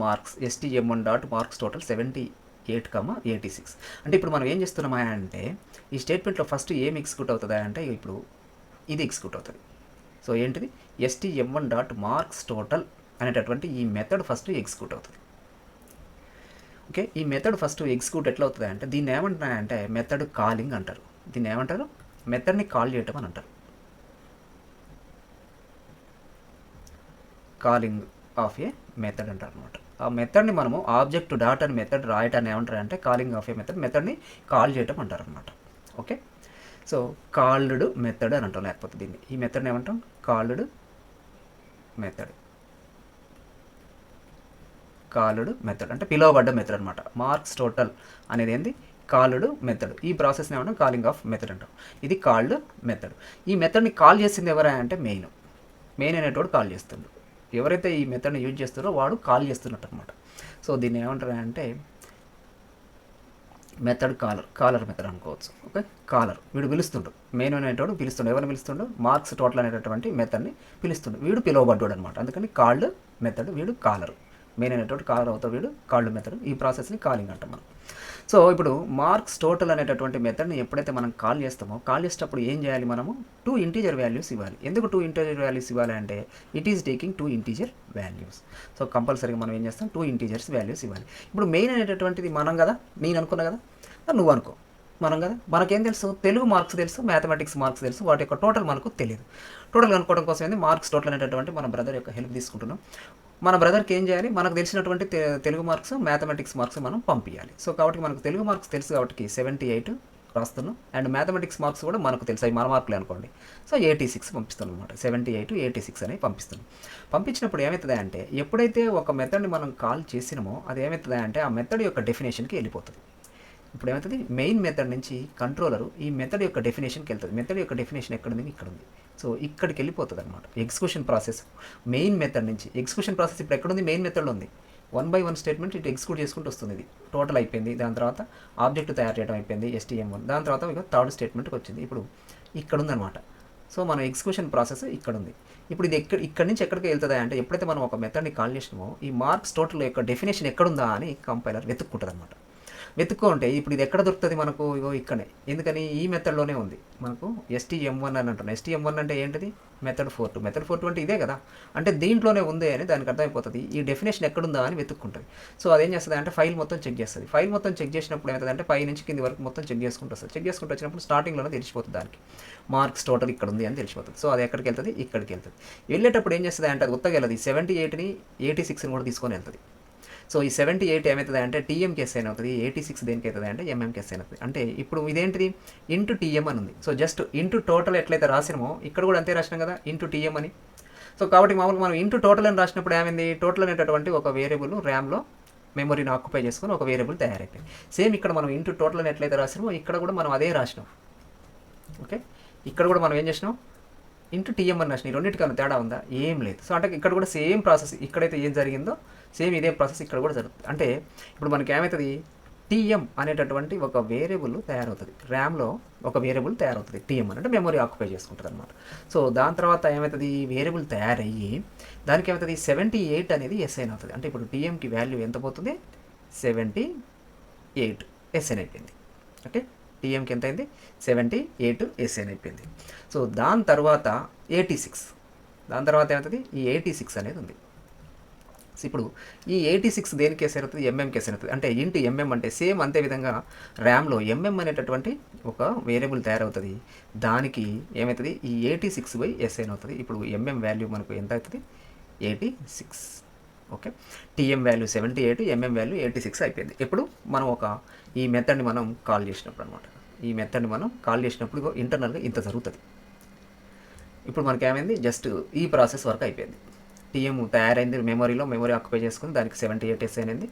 marks STM1 dot marks total 78,86. అంటే ఇప్పుడు మనం ఏం చేస్తున్నామా అంటే ఈ స్టేట్మెంట్లో ఫస్ట్ ఏం ఎగ్జిక్యూట్ అవుతుందా అంటే ఇప్పుడు ఇది ఎగ్జిక్యూట్ అవుతుంది. సో ఏంటిది, STM1 డాట్ మార్క్స్ టోటల్ అనేటటువంటి ఈ మెథడ్ ఫస్ట్ ఎగ్జిక్యూట్ అవుతుంది. ఓకే, ఈ మెథడ్ ఫస్ట్ ఎగ్జిక్యూట్ ఎట్లా అవుతుంది అంటే దీన్ని ఏమంటున్నాయంటే మెథడ్ కాలింగ్ అంటారు. దీన్ని ఏమంటారు, మెథడ్ని కాల్ చేయటం అని అంటారు. కాలింగ్ ఆఫ్ ఏ మెథడ్ అంటారు అనమాట. ఆ మెథడ్ని మనము ఆబ్జెక్ట్ డాట్ అని మెథడ్ రాయటాన్ని ఏమంటారు అంటే కాలింగ్ ఆఫ్ ఏ మెథడ్ని కాల్ చేయటం అంటారు అనమాట. ఓకే, సో కాల్డ్ మెథడ్ అని అంటాం, లేకపోతే దీన్ని ఈ మెథడ్ని ఏమంటాం, కాల్డ్ మెథడ్ అంటే పిలువబడ్డ మెథడ్ అనమాట. మార్క్స్ టోటల్ అనేది ఏంది, కాల్డ్ మెథడ్. ఈ ప్రాసెస్ని ఏమంటాం కాలింగ్ ఆఫ్ మెథడ్ అంటాం. ఇది కాల్డ్ మెథడ్. ఈ మెథడ్ని కాల్ చేసింది ఎవరా అంటే మెయిన్ అనేటోడు కాల్ చేస్తుంది. ఎవరైతే ఈ మెథడ్ని యూజ్ చేస్తారో వాడు కాల్ చేస్తున్నట్టు అనమాట. సో దీన్ని ఏమంటారు అంటే మెథడ్ కాలర్ మెథడ్ అనుకోవచ్చు. ఓకే, కాలర్ వీడు పిలుస్తుండు, మెయిన్ అనేటోడు పిలుస్తుండు. ఎవరిని పిలుస్తుండు? మార్క్స్ టోటల్ అనేటటువంటి మెథడ్ని పిలుస్తుండు. వీడు పిలువబడ్డాడు అనమాట, అందుకని కాల్డ్ మెథడ్. వీడు కాలర్, మెయిన్ అనేటోడు కాలర్ అవుతాడు, వీడు కాల్డ్ మెథడ్. ఈ ప్రాసెస్ని కాలింగ్ అంటాం మనం. సో ఇప్పుడు మార్క్స్ టోటల్ అనేటటువంటి మెథడ్ని ఎప్పుడైతే మనం కాల్ చేస్తామో, కాల్ చేసేటప్పుడు ఏం చేయాలి? మనము 2 ఇంటీజర్ వాల్యూస్ ఇవ్వాలి. ఎందుకు 2 ఇంటీజర్ వాల్యూస్ ఇవ్వాలి అంటే it is taking 2 integer values. So కంపల్సరీగా మనం ఏం చేస్తాం? 2 ఇంటీజర్స్ వాల్యూస్ ఇవ్వాలి. ఇప్పుడు మెయిన్ అనేటటువంటిది మనం కదా, నేను అనుకున్నా కదా, నువ్వు అనుకో, మనం కదా. మనకేం తెలుసు? తెలుగు మార్క్స్ తెలుసు, మ్యాథమెటిక్స్ మార్క్స్ తెలుసు, వాటి యొక్క టోటల్ మనకు తెలియదు. టోటల్ కనుక్కోవడం కోసం ఏంది? మార్క్స్ టోటల్ అనేటటువంటి మన బ్రదర్ యొక్క హెల్ప్ తీసుకుంటున్నాం. మన బ్రదర్కి ఏం చేయాలి? మనకు తెలిసినటువంటి తెలుగు మార్క్స్, మ్యాథమెటిక్స్ మార్క్స్ మనం పంపించాలి. సో కాబట్టి మనకు తెలుగు మార్క్స్ తెలుసు కాబట్టి 78 రాస్తున్నాం, అండ్ మ్యాథమెటిక్స్ మార్క్స్ కూడా మనకు తెలుసు, అవి మన మార్కులే అనుకోండి. సో 86 పంపిస్తాను అనమాట. 78, 86 అని పంపిస్తాను. పంపించినప్పుడు ఏమవుతుంది అంటే, ఎప్పుడైతే ఒక మెథడ్ని మనం కాల్ చేసినామో అది ఏమవుతుంది అంటే ఆ మెథడ్ యొక్క డెఫినేషన్కి వెళ్ళిపోతుంది. ఇప్పుడు ఏమవుతుంది? మెయిన్ మెథడ్ నుంచి కంట్రోలరు ఈ మెథడ్ యొక్క డెఫినేషన్కి వెళ్తుంది. మెథడ్ యొక్క డెఫినేషన్ ఎక్కడ ఉంది? ఇక్కడ ఉంది. సో ఇక్కడికి వెళ్ళిపోతుంది అనమాట ఎగ్జిక్యూషన్ ప్రాసెస్. మెయిన్ మెథడ్ నుంచి ఎగ్జిక్యూషన్ ప్రాసెస్ ఇప్పుడు ఎక్కడ ఉంది? మెయిన్ మెథడ్లో ఉంది. 1 by 1 స్టేట్మెంట్ ఇటు ఎగ్జిక్యూట్ చేసుకుంటూ వస్తుంది. ఇది టోటల్ అయిపోయింది. దాని తర్వాత ఆబ్జెక్ట్ తయారు చేయడం అయిపోయింది, STM1. దాని తర్వాత ఇక థర్డ్ స్టేట్మెంట్కి వచ్చింది. ఇప్పుడు ఇక్కడ ఉందన్నమాట. సో మన ఎగ్జిక్యూషన్ ప్రాసెస్ ఇక్కడ ఉంది. ఇప్పుడు ఇది ఇక్కడి నుంచి ఎక్కడికి వెళ్తుంది అంటే, ఎప్పుడైతే మనం ఒక మెథడ్ని కాల్ చేసినామో ఈ మార్క్స్ టోటల్ యొక్క డెఫినేషన్ ఎక్కడుందా అని కంపైలర్ వెతుక్కుంటుంది అనమాట. వెతుక్కుంటే ఇప్పుడు ఇది ఎక్కడ దొరుకుతుంది మనకు? ఇగో ఇక్కడే. ఎందుకని? ఈ మెథడ్లోనే ఉంది మనకు. STM1 అని అంటున్నాం. STM1 అంటే ఏంటిది? మెథడ్ 4 మెథడ్ 4 అంటే ఇదే కదా, అంటే దీంట్లోనే ఉంది అని దానికి అర్థమైపోతుంది. ఈ డెఫినేషన్ ఎక్కడుందా అని వెతుక్కుంటుంది. సో అదేం చేస్తుంది అంటే ఫైల్ మొత్తం చెక్ చేస్తుంది. ఫైల్ మొత్తం చెక్ చేసినప్పుడు ఏమవుతుంది అంటే పై నుంచి కింది వరకు మొత్తం చెక్ చేసుకుంటూ వస్తుంది. చెక్ చేసుకుంటూ వచ్చినప్పుడు స్టార్టింగ్లోనే తెలిసిపోతుంది దానికి మార్క్స్ టోటల్ ఇక్కడ ఉంది అని తెలిసిపోతుంది. సో అది ఎక్కడికి వెళ్తుంది? ఇక్కడికి వెళ్తుంది. వెళ్ళేటప్పుడు ఏం చేస్తుంది అంటే అది ఉత్తగా వెళ్ళదు. 78ని 86ని కూడా తీసుకొని వెళ్తుంది. సో ఈ 78 ఏమవుతుంది అంటే టీఎంకి ఎస్ఐన్ అవుతుంది. 86 దేనికి అవుతుంది అంటే ఎంఎంకి ఎస్ఐన్ అవుతుంది. అంటే ఇప్పుడు ఇదేంటిది? ఇంటూ టీఎం అని ఉంది. సో జస్ట్ ఇంటూ టోటల్ ఎట్లయితే రాసినామో ఇక్కడ కూడా అంతే రాసినాం కదా, ఇంటూ టీఎం అని. సో కాబట్టి మామూలుగా మనం ఇంటూ టోటల్ అని రాసినప్పుడు ఏమైంది? టోటల్ అనేటటువంటి ఒక వేరియబుల్ ర్యామ్లో మెమొరీని ఆక్యుపై చేసుకొని ఒక వేరియబుల్ తయారైపోయింది. సేమ్ ఇక్కడ మనం ఇంటూ టోటల్ అని ఎట్లయితే రాసినామో ఇక్కడ కూడా మనం అదే రాసినాం. ఓకే, ఇక్కడ కూడా మనం ఏం చేసినాం? ఇంటూ టీఎం అని రాసినాం. ఈ రెండింటికన్నా తేడా ఉందా? ఏం లేదు. సో అంటే ఇక్కడ కూడా సేమ్ ప్రాసెస్, ఇక్కడైతే ఏం జరిగిందో సేమ్ ఇదే ప్రాసెస్ ఇక్కడ కూడా జరుగుతుంది. అంటే ఇప్పుడు మనకి ఏమవుతుంది? టీఎం అనేటటువంటి ఒక వేరియబుల్ తయారవుతుంది, ర్యామ్లో ఒక వేరియబుల్ తయారవుతుంది. టీఎం అంటే మెమరీ ఆక్యుపై చేసుకుంటుంది అనమాట. సో దాని తర్వాత ఏమవుతుంది? వేరియబుల్ తయారయ్యి దానికి ఏమవుతుంది? 78 అనేది ఎస్ఐన్ అవుతుంది. అంటే ఇప్పుడు టీఎంకి వాల్యూ ఎంత పోతుంది? 78 ఎస్ఐన్ అయిపోయింది. ఓకే, టీఎంకి ఎంత అయింది? 78 ఎస్ఐన్ అయిపోయింది. సో దాని తర్వాత 86, దాని తర్వాత ఏమవుతుంది? ఈ 86 అనేది ఉంది. ఇప్పుడు ఈ 86 దేనికి ఎస్ఐన్ అవుతుంది? ఎంఎంకి ఎస్ఐన్ అవుతుంది. అంటే ఇంటూ ఎంఎం అంటే సేమ్ అంతే విధంగా ర్యామ్లో ఎంఎం అనేటటువంటి ఒక వేరియబుల్ తయారవుతుంది. దానికి ఏమవుతుంది? ఈ 86 బై ఎస్ఐన్ అవుతుంది. ఇప్పుడు ఎంఎం వాల్యూ మనకు ఎంత అవుతుంది? 86. Okay, TM value 78, MM value 86 అయిపోయింది. ఇప్పుడు మనం ఈ మెథడ్ని మనం కాల్ చేసినప్పుడు అనమాట, ఈ మెథడ్ని మనం కాల్ చేసినప్పుడు ఇంటర్నల్గా ఇంత జరుగుతుంది. ఇప్పుడు మనకి ఏమైంది? జస్ట్ ఈ ప్రాసెస్ వర్క్ అయిపోయింది. టీఎం తయారైంది, మెమరీ ఆక్యుపై చేసుకుని దానికి 78 ఎస్ఐన్ అయింది.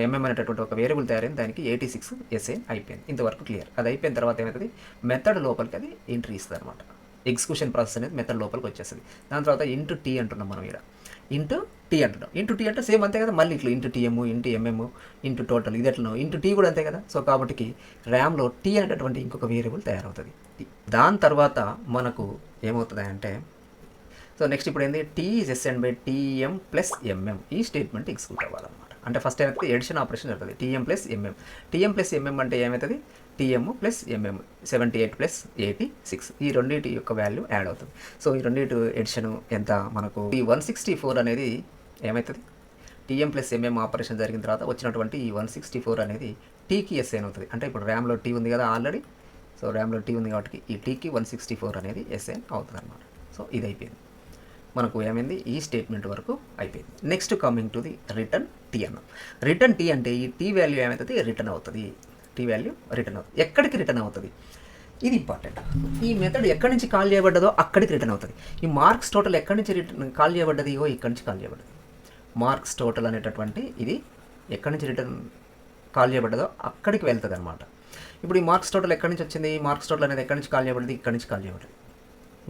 ఎంఎం అనేటటువంటి ఒక వేరియబుల్ తయారైంది, దానికి 86 ఎస్ఐన్ అయిపోయింది. ఇంతవరకు క్లియర్. అది అయిపోయిన తర్వాత ఏమవుతుంది? మెథడ్ లోపలికి అది ఎంట్రీ ఇస్తుంది అనమాట. ఎగ్జిక్యూషన్ ప్రాసెస్ అనేది మెథడ్ లోపలికి వచ్చేస్తుంది. దాని తర్వాత ఇంటూ టీ అంటున్నాం మనం ఇక్కడ, ఇంటూ టీ అంటున్నాం. ఇంటూ టీ అంటే సేమ్ అంతే కదా, మళ్ళీ ఇట్లా into టీఎమ్, into MM, into total, ఇది ఎట్లా ఇంటూ టీ కూడా అంతే కదా. సో కాబట్టి ర్యామ్లో టీ అనేటటువంటి ఇంకొక వేరియబుల్ తయారవుతుంది. దాని తర్వాత మనకు ఏమవుతుంది అంటే, సో నెక్స్ట్ ఇప్పుడు ఏంది? T is assign by TM plus MM. ఈ స్టేట్మెంట్ ఎగ్జిక్యూట్ అవ్వాలన్నమాట. అంటే ఫస్ట్ ఏమవుతుంది? ఎడిషన్ ఆపరేషన్ జరుగుతుంది. TM plus MM. TM plus MM అంటే ఏమవుతుంది? టీఎం ప్లస్ ఎంఎం 78 ప్లస్ 86, ఈ రెండింటి యొక్క వాల్యూ యాడ్ అవుతుంది. సో ఈ రెండింటి ఎడిషన్ ఎంత మనకు? ఈ 164 అనేది ఏమవుతుంది? టీఎం ప్లస్ ఎంఎం ఆపరేషన్ జరిగిన తర్వాత వచ్చినటువంటి ఈ 164 అనేది టీకి ఎస్ఐన్ అవుతుంది. అంటే ఇప్పుడు ర్యామ్లో టీ ఉంది కదా ఆల్రెడీ. సో ర్యామ్లో టీ ఉంది కాబట్టి ఈ టీకి 164 అనేది ఎస్ఐన్ అవుతుంది అనమాట. సో ఇది అయిపోయింది మనకు. ఏమైంది? ఈ స్టేట్మెంట్ వరకు అయిపోయింది. Next coming to the return T అన్నాం. రిటర్న్ టీ అంటే ఈ టీ వాల్యూ ఏమవుతుంది? రిటర్న్ అవుతుంది. టీ వాల్యూ రిటర్న్ అవుతుంది. ఎక్కడికి రిటర్న్ అవుతుంది? ఇది ఇంపార్టెంట్. ఈ మెథడ్ ఎక్కడి నుంచి కాల్ చేయబడ్డదో అక్కడికి రిటర్న్ అవుతుంది. ఈ మార్క్స్ టోటల్ ఎక్కడి నుంచి కాల్ చేయబడ్డది? ఇక్కడి నుంచి కాల్ చేయబడ్డది. మార్క్స్ టోటల్ అనేటటువంటి ఇది ఎక్కడి నుంచి రిటర్న్ కాల్ చేయబడ్డదో అక్కడికి వెళ్తుంది అనమాట. ఇప్పుడు ఈ మార్క్స్ టోటల్ ఎక్కడి నుంచి వచ్చింది? మార్క్స్ టోటల్ అనేది ఎక్కడి నుంచి కాల్ చేయబడ్డది? ఇక్కడి నుంచి కాల్ చేయబడ్డది.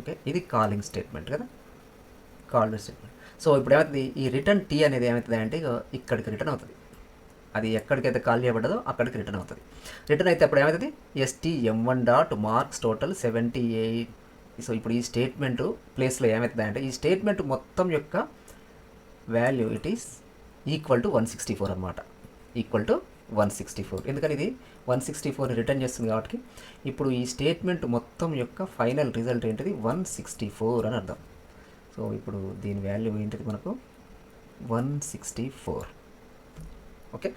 ఓకే, ఇది కాలింగ్ స్టేట్మెంట్ కదా. Called statement. సో ఇప్పుడు ఏమవుతుంది, ఈ రిటర్న్ టీ అనేది ఏమవుతుంది అంటే ఇక్కడికి రిటర్న్ అవుతుంది. అది ఎక్కడికైతే కాల్ చేయబడ్డదో అక్కడికి రిటర్న్ అవుతుంది. రిటర్న్ అయితే అప్పుడు ఏమవుతుంది, STM1 dot marks total 78. So ఇప్పుడు ఈ స్టేట్మెంట్ ప్లేస్లో ఏమవుతుంది అంటే ఈ స్టేట్మెంట్ మొత్తం యొక్క value it is equal to 164 అనమాట. Equal to 164. ఎందుకని ఇది 164 రిటర్న్ చేస్తుంది కాబట్టి ఇప్పుడు ఈ స్టేట్మెంట్ మొత్తం యొక్క ఫైనల్ రిజల్ట్ ఏంటిది 164 అని అర్థం. సో ఇప్పుడు దీని వాల్యూ ఏంటిది మనకు 164. ఓకే,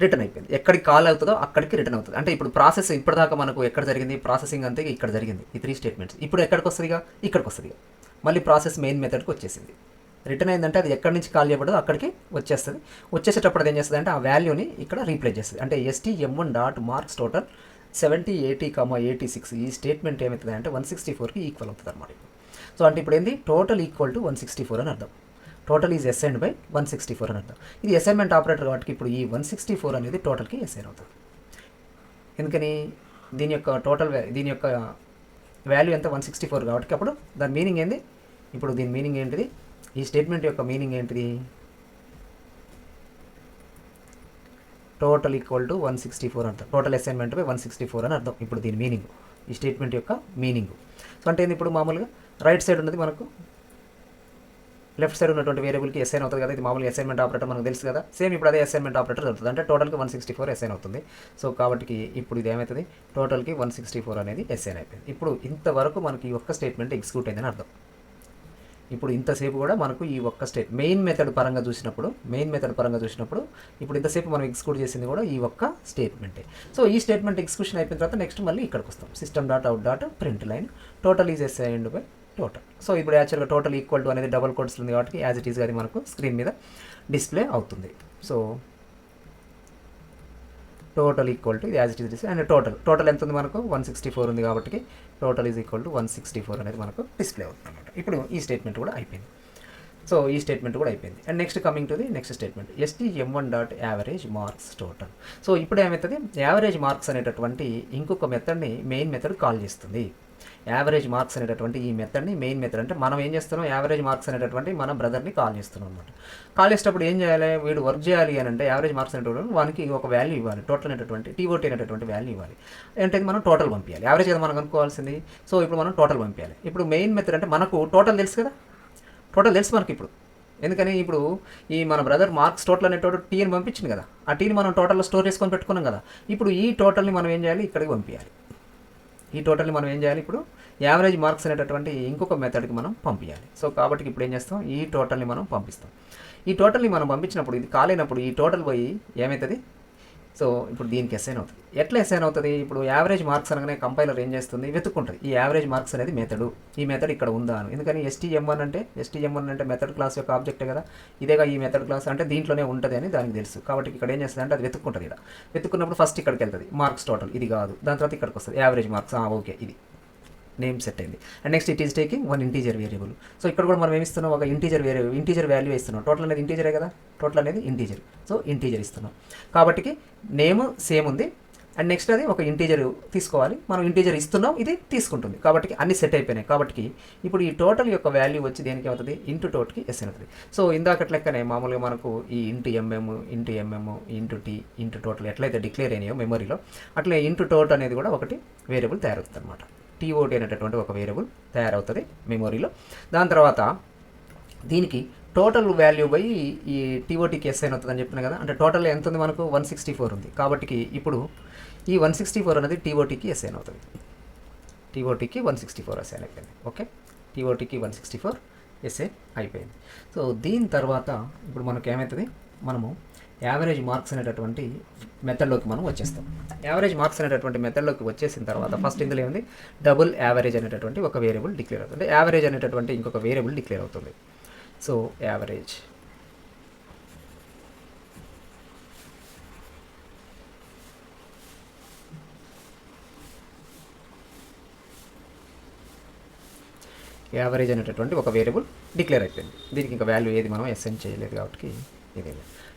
రిటర్న్ అయిపోయింది. ఎక్కడికి కాల్ అవుతుందో అక్కడికి రిటర్న్ అవుతుంది. అంటే ఇప్పుడు ప్రాసెస్ ఇప్పటిదాకా మనకు ఎక్కడ జరిగింది, ప్రాసెసింగ్ అంతే ఇక్కడ జరిగింది ఈ 3 స్టేట్మెంట్స్. ఇప్పుడు ఎక్కడికి వస్తుందిగా, ఇక్కడికి వస్తుందిగా. మళ్ళీ ప్రాసెస్ మెయిన్ మెథడ్కి వచ్చేసింది. రిటర్న్ అయిందంటే అది ఎక్కడి నుంచి కాల్ చేయబడదో అక్కడికి వచ్చేస్తుంది. వచ్చేసేటప్పుడు అది ఏం చేస్తుంది అంటే ఆ వాల్యూని ఇక్కడ రీప్లేస్ చేస్తుంది. అంటే STM1 డాట్ మార్క్స్ టోటల్ 70, 80, 86 ఈ స్టేట్మెంట్ ఏమవుతుంది అంటే 164కి ఈక్వల్ అవుతుంది అనమాట. సో అంటే ఇప్పుడు ఏంది, టోటల్ ఈక్వల్ టు 164 అని అర్థం. టోటల్ ఈజ్ అసైన్డ్ బై 164 అని అర్థం. ఇది అసైన్మెంట్ ఆపరేటర్ కాబట్టి ఇప్పుడు ఈ 164 అనేది టోటల్కి అసైన్ అవుతుంది. ఎందుకని దీని యొక్క టోటల్ దీని యొక్క వాల్యూ ఎంత 164 కాబట్టి అప్పుడు దాని మీనింగ్ ఏంది, ఇప్పుడు దీని మీనింగ్ ఏంటిది, ఈ స్టేట్మెంట్ యొక్క మీనింగ్ ఏంటిది, టోటల్ ఈక్వల్ టు 164 అర్థం. టోటల్ అసైన్మెంట్ బై 164 అని అర్థం. ఇప్పుడు దీని మీనింగ్, ఈ స్టేట్మెంట్ యొక్క మీనింగ్. సో అంటే ఇప్పుడు మామూలుగా రైట్ సైడ్ ఉన్నది మనకు లెఫ్ట్ సైడ్ ఉన్నటువంటి వేరియబుల్కి అసైన్ అవుతుంది కదా. ఇది మామూలుగా అసైన్మెంట్ ఆపరేటర్ మనకు తెలుసు కదా. సేమ్ ఇప్పుడు అదే అసైన్మెంట్ ఆపరేటర్ జరుగుతుంది. అంటే టోటల్కి 164 అసైన్ అవుతుంది. సో కాబట్టి ఇప్పుడు ఇది ఏమవుతుంది, టోటల్కి 164 అనేది అసైన్ అయిపోయింది. ఇప్పుడు ఇంతవరకు మనకి ఈ ఒక్క స్టేట్మెంట్ ఎగ్జిక్యూట్ అయిందని అర్థం. ఇప్పుడు ఇంతసేపు కూడా మనకు ఈ ఒక్క మెయిన్ మెథడ్ పరంగా చూసినప్పుడు ఇప్పుడు ఇంతసేపు మనం ఎగ్జిక్యూట్ చేసింది కూడా ఈ ఒక్క స్టేట్మెంటే. సో ఈ స్టేట్మెంట్ ఎగ్జిక్యూషన్ అయిపోయిన తర్వాత నెక్స్ట్ మళ్ళీ ఇక్కడికి వస్తాం. System dot out dot print line total is assigned by total. So ఇప్పుడు యాక్చువల్గా టోటల్ ఈక్వల్ టు అనేది డబల్ కోట్స్ ఉంది కాబట్టి యాజ్ ఇట్ ఈస్గా అది మనకు స్క్రీన్ మీద డిస్ప్లే అవుతుంది. సో టోటల్ ఈక్వల్ టు ఇది as it is and total ఎంత ఉంది మనకు 164 ఉంది కాబట్టి టోటల్ ఈజ్ ఈక్వల్ టు 164 అనేది మనకు డిస్ప్లే అవుతుంది అనమాట. ఇప్పుడు ఈ స్టేట్మెంట్ కూడా అయిపోయింది. సో ఈ స్టేట్మెంట్ కూడా అయిపోయింది. And next coming to the next statement STM1 dot average marks total. So ఇప్పుడు ఏమవుతుంది, యావరేజ్ మార్క్స్ అనేటటువంటి ఇంకొక మెథడ్ని మెయిన్ మెథడ్ కాల్ చేస్తుంది. యావరేజ్ మార్క్స్ అనేటటువంటి ఈ మెథడ్ని మెయిన్ మెథడ్ అంటే మనం ఏం చేస్తున్నాం, యావరేజ్ మార్క్స్ అనేటటువంటి మన బ్రదర్ని కాల్ చేస్తున్నాం అనమాట. కాల్ చేసేటప్పుడు ఏం చేయాలి, వీడు వర్క్ చేయాలి అని అంటే యావరేజ్ మార్క్స్ అనేటటువంటి వానికి ఒక వాల్యూ ఇవ్వాలి, టోటల్ అనేటటువంటి TOT అనేటటువంటి వాల్యూ ఇవ్వాలి. అంటే మనం టోటల్ పంపించాలి. యావరేజ్ కదా మనం అనుకోవాల్సింది. సో ఇప్పుడు మనం టోటల్ పంపించాలి. ఇప్పుడు మెయిన్ మెథడ్ అంటే మనకు టోటల్ తెలుసు కదా, టోటల్ తెలుసు మనకి ఇప్పుడు. ఎందుకని ఇప్పుడు ఈ మన బ్రదర్ మార్క్స్ టోటల్ అనేటోడు టీని పంపించింది కదా, ఆ టీని మనం టోటల్లో స్టోర్ చేసుకొని పెట్టుకున్నాం కదా. ఇప్పుడు ఈ టోటల్ని మనం ఏం చేయాలి, ఇక్కడికి పంపించాలి. ఈ టోటల్ని మనం ఏం చేయాలి, ఇప్పుడు యావరేజ్ మార్క్స్ అనేటటువంటి ఇంకొక మెథడ్కి మనం పంపించాలి. సో కాబట్టి ఇప్పుడు ఏం చేస్తాం, ఈ టోటల్ని మనం పంపిస్తాం. ఈ టోటల్ని మనం పంపించినప్పుడు ఇది కాలేనప్పుడు ఈ టోటల్ పోయి ఏమవుతుంది, సో ఇప్పుడు దీనికి అసైన్ అవుతుంది. ఎట్లా అసైన్ అవుతుంది, ఇప్పుడు యావరేజ్ మార్క్స్ అనగానే కంపైలర్ ఏం చేస్తుంది, వెతుక్కుంటుంది ఈ యావరేజ్ మార్క్స్ అనేది మెథడ్, ఈ మెథడ్ ఇక్కడ ఉందా అని. ఎందుకని STM1 అంటే మెథడ్ క్లాస్ యొక్క ఆబ్జెక్టే కదా, ఇదేగా ఈ మెథడ్ క్లాస్ అంటే దీంట్లోనే ఉంటుంది అని దానికి తెలుసు. కాబట్టి ఇక్కడ ఏం చేస్తుంది అంటే అది వెతుక్కుంటుంది. ఇక్కడ వెతుక్కున్నప్పుడు ఫస్ట్ ఇక్కడికి వెళ్తుంది, మార్క్స్ టోటల్ ఇది కాదు, దాని తర్వాత ఇక్కడికి వస్తుంది యావరేజ్ మార్క్స్, ఓకే ఇది నేమ్ సెట్ అయింది. And next it is taking 1 integer variable. So ఇక్కడ కూడా మనం ఏమిస్తున్నాం, ఒక ఇంటీజర్ వాల్యూ ఇస్తున్నాం. టోటల్ అనేది ఇంటీజరే కదా, టోటల్ అనేది ఇంటీజర్. సో ఇంటీజర్ ఇస్తున్నాం కాబట్టి నేమ్ సేమ్ ఉంది. అండ్ నెక్స్ట్ అది ఒక ఇంటీజర్ తీసుకోవాలి, మనం ఇంటీజర్ ఇస్తున్నాం, ఇది తీసుకుంటుంది. కాబట్టి అన్ని సెట్ అయిపోయినాయి. కాబట్టి ఇప్పుడు ఈ టోటల్ యొక్క వాల్యూ వచ్చి దేనికి అవుతుంది, ఇంటూ టోట్కి ఎస్ అవుతుంది. సో ఇందాకటి లెక్కనే మామూలుగా మనకు ఈ into MM into T into total ఎట్లయితే డిక్లేర్ అయినాయో మెమరీలో, అట్లే ఇంటూ టోట్ అనేది కూడా ఒకటి వేరియబుల్ తయారవుతుంది అనమాట. TOT అనేటటువంటి ఒక వేరియబుల్ తయారవుతుంది మెమొరీలో. దాని తర్వాత దీనికి టోటల్ వాల్యూ బై ఈ TOTకి అసైన్ అవుతుంది అని చెప్పిన కదా. అంటే టోటల్ ఎంత ఉంది మనకు 164 ఉంది కాబట్టి ఇప్పుడు ఈ 164 అనేది TOTకి అసైన్ అవుతుంది. TOTకి 164 అసైన్ అయిపోయింది. ఓకే, TOTకి 164 అసైన్ అయిపోయింది. సో దీని తర్వాత ఇప్పుడు మనకు ఏమవుతుంది, మనము యావరేజ్ మార్క్స్ అనేటటువంటి మెథడ్లోకి మనం వచ్చేస్తాం. యావరేజ్ మార్క్స్ అనేటటువంటి మెథడ్లోకి వచ్చేసిన తర్వాత ఫస్ట్ ఇందులో ఏముంది, డబుల్ యావరేజ్ అనేటటువంటి ఒక వేరియబుల్ డిక్లేర్ అవుతుంది. యావరేజ్ అనేటటువంటి ఇంకొక వేరియబుల్ డిక్లేర్ అవుతుంది. సో యావరేజ్ అనేటటువంటి ఒక వేరియబుల్ డిక్లేర్ అయిపోయింది. దీనికి ఇంకా వాల్యూ ఏది మనం అసైన్ చేయలేదు కాబట్టి ఇదే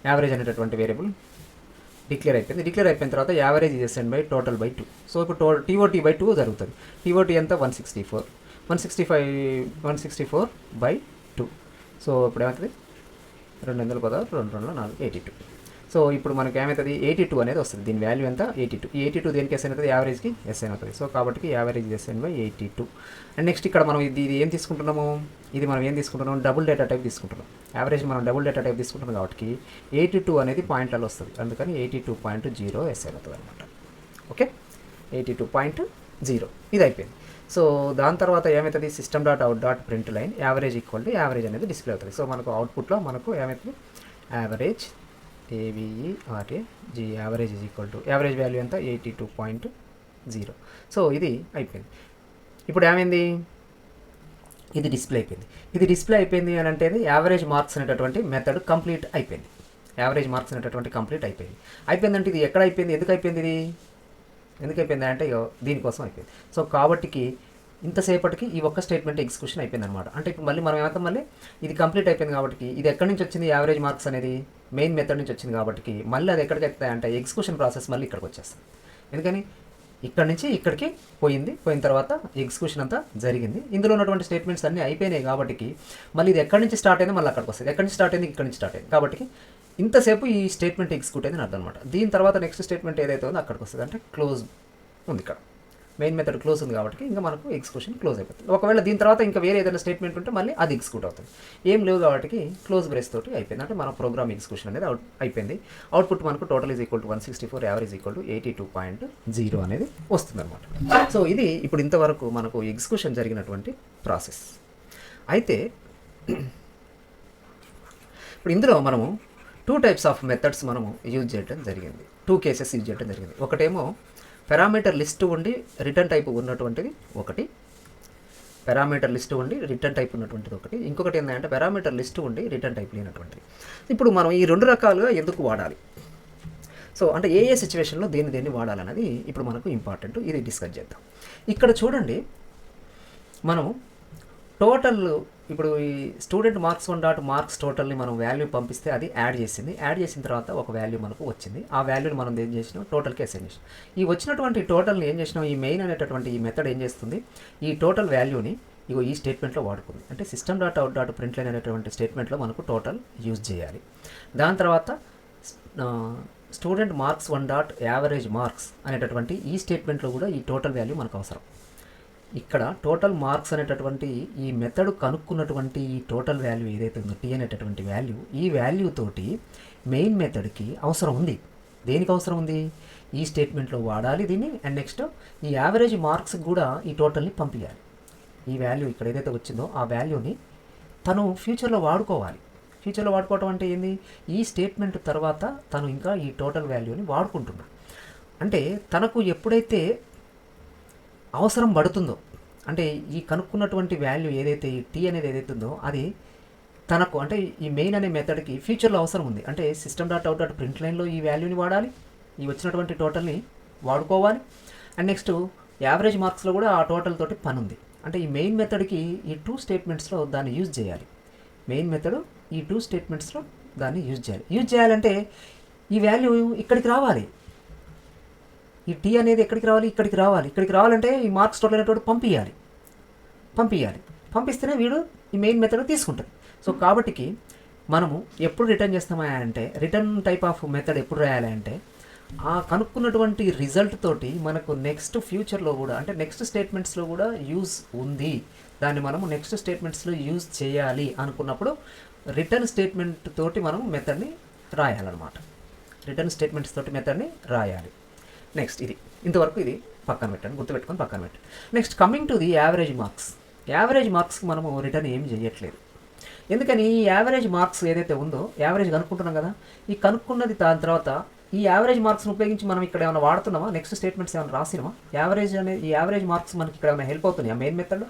యావరేజ్ అనేటటువంటి వేరియబుల్ డిక్లేర్ అయిపోయింది. డిక్లేర్ అయిపోయిన తర్వాత average is assigned by total by 2. So ఇప్పుడు TOT బై 2 జరుగుతుంది. TOT ఎంత 164 164 బై 2. సో ఇప్పుడు ఏమవుతుంది 216 2 2 4 82. సో ఇప్పుడు మనకి ఏమవుతుంది 82 అనేది వస్తుంది. దీని వాల్యూ ఎంత 82. ఈ 82 దేనికి ఎస్ఎన్ అవుతుంది, యావరేజ్కి ఎస్ఎన్ అవుతుంది. సో కాబట్టి average assign by 82. And next ఇక్కడ మనం ఇది ఏం తీసుకుంటున్నాము, ఇది మనం ఏం తీసుకుంటున్నాం, డబుల్ డేటా టైప్ తీసుకుంటున్నాం. యావరేజ్ మనం డబుల్ డేటా టైప్ తీసుకుంటున్నాం కాబట్టి 82 అనేది పాయింట్లలో వస్తుంది. అందుకని 82.0 ఎస్ఎన్ అవుతుంది అనమాట. ఓకే, 82.0 ఇది అయిపోయింది. సో దాని తర్వాత ఏమవుతుంది, system dot out dot print line average equal to average అనేది డిస్ప్లే అవుతుంది. సో మనకు అవుట్పుట్లో మనకు ఏమవుతుంది, average AVERAG average is equal to average value ఎంత 82.0. సో ఇది అయిపోయింది. ఇప్పుడు ఏమైంది, ఇది డిస్ప్లే అయిపోయింది. ఇది డిస్ప్లే అయిపోయింది అని అంటే యావరేజ్ మార్క్స్ అనేటటువంటి మెథడ్ కంప్లీట్ అయిపోయింది. యావరేజ్ మార్క్స్ అనేటటువంటి కంప్లీట్ అయిపోయింది. అయిపోయిందంటే ఇది ఎక్కడ అయిపోయింది, ఎందుకు అయిపోయింది, ఇది ఎందుకు అయిపోయింది అంటే దీనికోసం అయిపోయింది. సో కాబట్టికి ఇంతసేపటికి ఈ ఒక్క స్టేట్మెంట్ ఎగ్జిక్యూషన్ అయిపోయింది అనమాట. అంటే ఇప్పుడు మళ్ళీ మనం ఏమంటాం, మళ్ళీ ఇది కంప్లీట్ అయిపోయింది కాబట్టి ఇది ఎక్కడి నుంచి వచ్చింది, యావరేజ్ మార్క్స్ అనేది మెయిన్ మెథడ్ నుంచి వచ్చింది కాబట్టి మళ్ళీ అది ఎక్కడికి వస్తాయంటే ఎగ్జిక్యూషన్ ప్రాసెస్ మళ్ళీ ఇక్కడికి వచ్చేస్తుంది. ఎందుకని ఇక్కడ నుంచి ఇక్కడికి పోయిన తర్వాత ఎగ్జిక్యూషన్ అంతా జరిగింది. ఇందులో ఉన్నటువంటి స్టేట్మెంట్స్ అన్నీ అయిపోయినాయి కాబట్టి మళ్ళీ ఇది ఎక్కడి నుంచి స్టార్ట్ అయిందో మళ్ళీ అక్కడికి వస్తుంది. ఎక్కడి నుంచి స్టార్ట్ అయింది, ఇక్కడ నుంచి స్టార్ట్ అయింది కాబట్టి ఇంతసేపు ఈ స్టేట్మెంట్ ఎగ్జిక్యూట్ అయింది అర్థం అనమాట. దీని తర్వాత నెక్స్ట్ స్టేట్మెంట్ ఏదైతే ఉందో అక్కడికి వస్తుంది. అంటే క్లోజ్ ఉంది, ఇక్కడ మెయిన్ మెథడ్ క్లోజ్ ఉంది కాబట్టి ఇంకా మనకు ఎగ్జిక్యూషన్ క్లోజ్ అయిపోతుంది. ఒకవేళ దీని తర్వాత ఇంకా వేరే ఏదైనా స్టేట్మెంట్ ఉంటే మళ్ళీ అది ఎగ్జిక్యూట్ అవుతుంది. ఏం లేవు కాబట్టి క్లోజ్ బ్రేస్ తోటి అయిపోయింది. అంటే మన ప్రోగ్రామ్ ఎగ్జిక్యూషన్ అనేది అయిపోయింది. అవుట్పుట్ మనకు total is equal to 164, average equal to 82.0 అనేది వస్తుంది అనమాట. సో ఇది ఇప్పుడు ఇంతవరకు మనకు ఎగ్జిక్యూషన్ జరిగినటువంటి ప్రాసెస్. అయితే ఇప్పుడు ఇందులో మనము 2 టైప్స్ ఆఫ్ మెథడ్స్ మనము యూజ్ చేయడం జరిగింది. 2 కేసెస్ యూజ్ చేయడం జరిగింది. ఒకటేమో పారామీటర్ లిస్ట్ ఉండి రిటర్న్ టైప్ ఉన్నటువంటిది ఒకటి, పారామీటర్ లిస్ట్ ఉండి రిటర్న్ టైప్ ఉన్నటువంటిది ఒకటి. ఇంకొకటి ఏంటంటే పారామీటర్ లిస్ట్ ఉండి రిటర్న్ టైప్ లేనటువంటిది. ఇప్పుడు మనం ఈ 2 రకాలుగా ఎందుకు వాడాలి, సో అంటే ఏ సిచ్యువేషన్లో దేన్ని వాడాలన్నది ఇప్పుడు మనకు ఇంపార్టెంట్. ఇది డిస్కస్ చేద్దాం. ఇక్కడ చూడండి, మనం టోటల్ ఇప్పుడు ఈ స్టూడెంట్ మార్క్స్ 1 డాట్ మార్క్స్ టోటల్ని మనం వాల్యూ పంపిస్తే అది యాడ్ చేసిన తర్వాత ఒక వాల్యూ మనకు వచ్చింది. ఆ వాల్యూని మనం ఏం చేసినాం, టోటల్కి అసైన్ చేసినాం. ఈ వచ్చినటువంటి టోటల్ని ఏం చేసినాం, ఈ మెయిన్ అనేటటువంటి ఈ మెథడ్ ఏం చేస్తుంది, ఈ టోటల్ వాల్యూని ఈ స్టేట్మెంట్లో వాడుకుంది. అంటే system dot out dot print line అనేటువంటి స్టేట్మెంట్లో మనకు టోటల్ యూజ్ చేయాలి. దాని తర్వాత student marks 1 dot average marks అనేటటువంటి ఈ స్టేట్మెంట్లో కూడా ఈ టోటల్ వాల్యూ మనకు అవసరం. ఇక్కడ టోటల్ మార్క్స్ అనేటటువంటి ఈ మెథడ్ కనుక్కున్నటువంటి ఈ టోటల్ వాల్యూ ఏదైతే ఉందో టీ అనేటటువంటి వాల్యూ, ఈ వాల్యూ తోటి మెయిన్ మెథడ్కి అవసరం ఉంది. దేనికి అవసరం ఉంది, ఈ స్టేట్మెంట్లో వాడాలి దీన్ని. అండ్ నెక్స్ట్ ఈ యావరేజ్ మార్క్స్ కూడా ఈ టోటల్ని పంపించాలి. ఈ వాల్యూ ఇక్కడ ఏదైతే వచ్చిందో ఆ వాల్యూని తను ఫ్యూచర్లో వాడుకోవాలి. ఫ్యూచర్లో వాడుకోవటం అంటే ఏంది, ఈ స్టేట్మెంట్ తర్వాత తను ఇంకా ఈ టోటల్ వాల్యూని వాడుకుంటున్నాడు. అంటే తనకు ఎప్పుడైతే అవసరం పడుతుందో, అంటే ఈ కనుక్కున్నటువంటి వాల్యూ ఏదైతే ఈ టీ అనేది ఏదైతే ఉందో అది తనకు, అంటే ఈ మెయిన్ అనే మెథడ్కి ఫ్యూచర్లో అవసరం ఉంది. అంటే system dot out dot print లైన్లో ఈ వాల్యూని వాడాలి, ఈ వచ్చినటువంటి టోటల్ని వాడుకోవాలి. అండ్ నెక్స్ట్ యావరేజ్ మార్క్స్లో కూడా ఆ టోటల్ తోటి పని ఉంది. అంటే ఈ మెయిన్ మెథడ్కి ఈ 2 స్టేట్మెంట్స్లో దాన్ని యూజ్ చేయాలి. మెయిన్ మెథడ్ ఈ 2 స్టేట్మెంట్స్లో దాన్ని యూజ్ చేయాలి. యూజ్ చేయాలంటే ఈ వాల్యూ ఇక్కడికి రావాలి. ఈ టీ అనేది ఎక్కడికి రావాలి, ఇక్కడికి రావాలి. ఇక్కడికి రావాలంటే ఈ మార్క్స్ టోటల్ అనేటువంటి పంపించాలి. పంపిస్తేనే వీడు ఈ మెయిన్ మెథడ్ తీసుకుంటుంది. సో కాబట్టికి మనము ఎప్పుడు రిటర్న్ చేస్తామా అంటే, రిటర్న్ టైప్ ఆఫ్ మెథడ్ ఎప్పుడు రాయాలి అంటే, ఆ కనుక్కున్నటువంటి రిజల్ట్ తోటి మనకు నెక్స్ట్ ఫ్యూచర్లో కూడా, అంటే నెక్స్ట్ స్టేట్మెంట్స్లో కూడా యూజ్ ఉంది, దాన్ని మనము నెక్స్ట్ స్టేట్మెంట్స్లో యూజ్ చేయాలి అనుకున్నప్పుడు రిటర్న్ స్టేట్మెంట్ తోటి మనం మెథడ్ని రాయాలన్నమాట. రిటర్న్ స్టేట్మెంట్స్ తోటి మెథడ్ని రాయాలి. నెక్స్ట్ ఇది ఇంతవరకు ఇది పక్కన పెట్టండి, గుర్తుపెట్టుకొని పక్కన పెట్టండి. Next coming to the average marks. Average మార్క్స్కి మనము రిటర్న్ ఏం చేయట్లేదు. ఎందుకని ఈ యావరేజ్ మార్క్స్ ఏదైతే ఉందో, యావరేజ్ కనుక్కుంటున్నాం కదా, ఈ కనుక్కున్నది దాని తర్వాత ఈ యావరేజ్ మార్క్స్ని ఉపయోగించి మనం ఇక్కడ ఏమైనా వాడుతున్నామా, నెక్స్ట్ స్టేట్మెంట్స్ ఏమైనా రాసినామా, యావరేజ్ అనేది ఈ యావరేజ్ మార్క్స్ మనకి ఇక్కడ ఏమైనా హెల్ప్ అవుతున్నాయా మెయిన్ మెథడ్లో,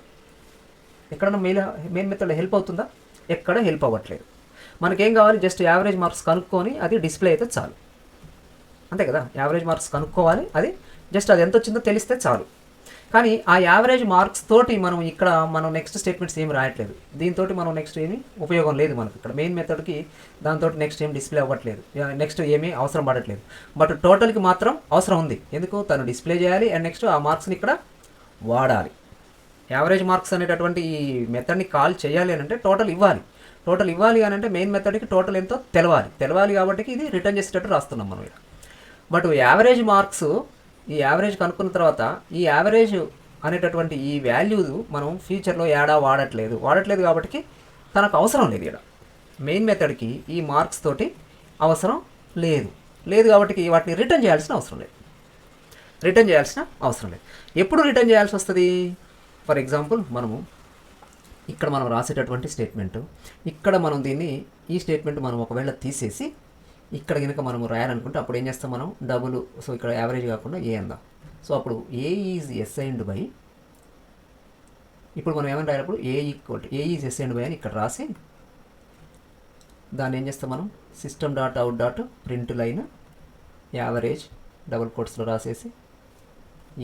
ఎక్కడన్నా మెయిన్ మెథడ్లో హెల్ప్ అవుతుందా, ఎక్కడ హెల్ప్ అవ్వట్లేదు. మనకేం కావాలి, జస్ట్ యావరేజ్ మార్క్స్ కనుక్కొని అది డిస్ప్లే అయితే చాలు, అంతే కదా. యావరేజ్ మార్క్స్ కనుక్కోవాలి, అది జస్ట్ అది ఎంత వచ్చిందో తెలిస్తే చాలు. కానీ ఆ యావరేజ్ మార్క్స్ తోటి మనం నెక్స్ట్ స్టేట్మెంట్స్ ఏమి రాయట్లేదు. దీంతో మనం నెక్స్ట్ ఏమీ ఉపయోగం లేదు మనకి. ఇక్కడ మెయిన్ మెథడ్కి దాంతో నెక్స్ట్ ఏం డిస్ప్లే అవ్వట్లేదు, నెక్స్ట్ ఏమీ అవసరం పడట్లేదు. బట్ టోటల్కి మాత్రం అవసరం ఉంది. ఎందుకు, తను డిస్ప్లే చేయాలి అండ్ నెక్స్ట్ ఆ మార్క్స్ని ఇక్కడ వాడాలి. యావరేజ్ మార్క్స్ అనేటటువంటి ఈ మెథడ్ని కాల్ చేయాలి అని అంటే టోటల్ ఇవ్వాలి. టోటల్ ఇవ్వాలి అని అంటే మెయిన్ మెథడ్కి టోటల్ ఎంతో తెలవాలి కాబట్టి ఇది రిటర్న్ చేసేటట్టు రాస్తున్నాం మనం ఇక్కడ. బట్ యావరేజ్ మార్క్స్, ఈ యావరేజ్ కనుక్కున్న తర్వాత ఈ యావరేజ్ అనేటటువంటి ఈ వాల్యూ మనం ఫ్యూచర్లో వాడట్లేదు కాబట్టి తనకు అవసరం లేదు. ఇక్కడ మెయిన్ మెథడ్కి ఈ మార్క్స్ తోటి అవసరం లేదు కాబట్టి వాటిని రిటర్న్ చేయాల్సిన అవసరం లేదు. ఎప్పుడు రిటర్న్ చేయాల్సి వస్తుంది? ఫర్ ఎగ్జాంపుల్ ఇక్కడ మనం రాసేటటువంటి స్టేట్మెంటు, ఇక్కడ మనం ఈ స్టేట్మెంట్ మనం ఒకవేళ తీసేసి ఇక్కడ కనుక మనం రాయాలనుకుంటే అప్పుడు ఏం చేస్తాం మనం డబుల్. సో ఇక్కడ యావరేజ్ కాకుండా ఏ అందాం. సో అప్పుడు ఏ ఈజ్ అసైన్డ్ బై, ఇప్పుడు మనం ఏమైనా రాయాలప్పుడు ఏ ఈజ్ అసైన్డ్ బై అని ఇక్కడ రాసి దాన్ని ఏం చేస్తాం మనం system.out.println యావరేజ్ డబుల్ కోట్స్లో రాసేసి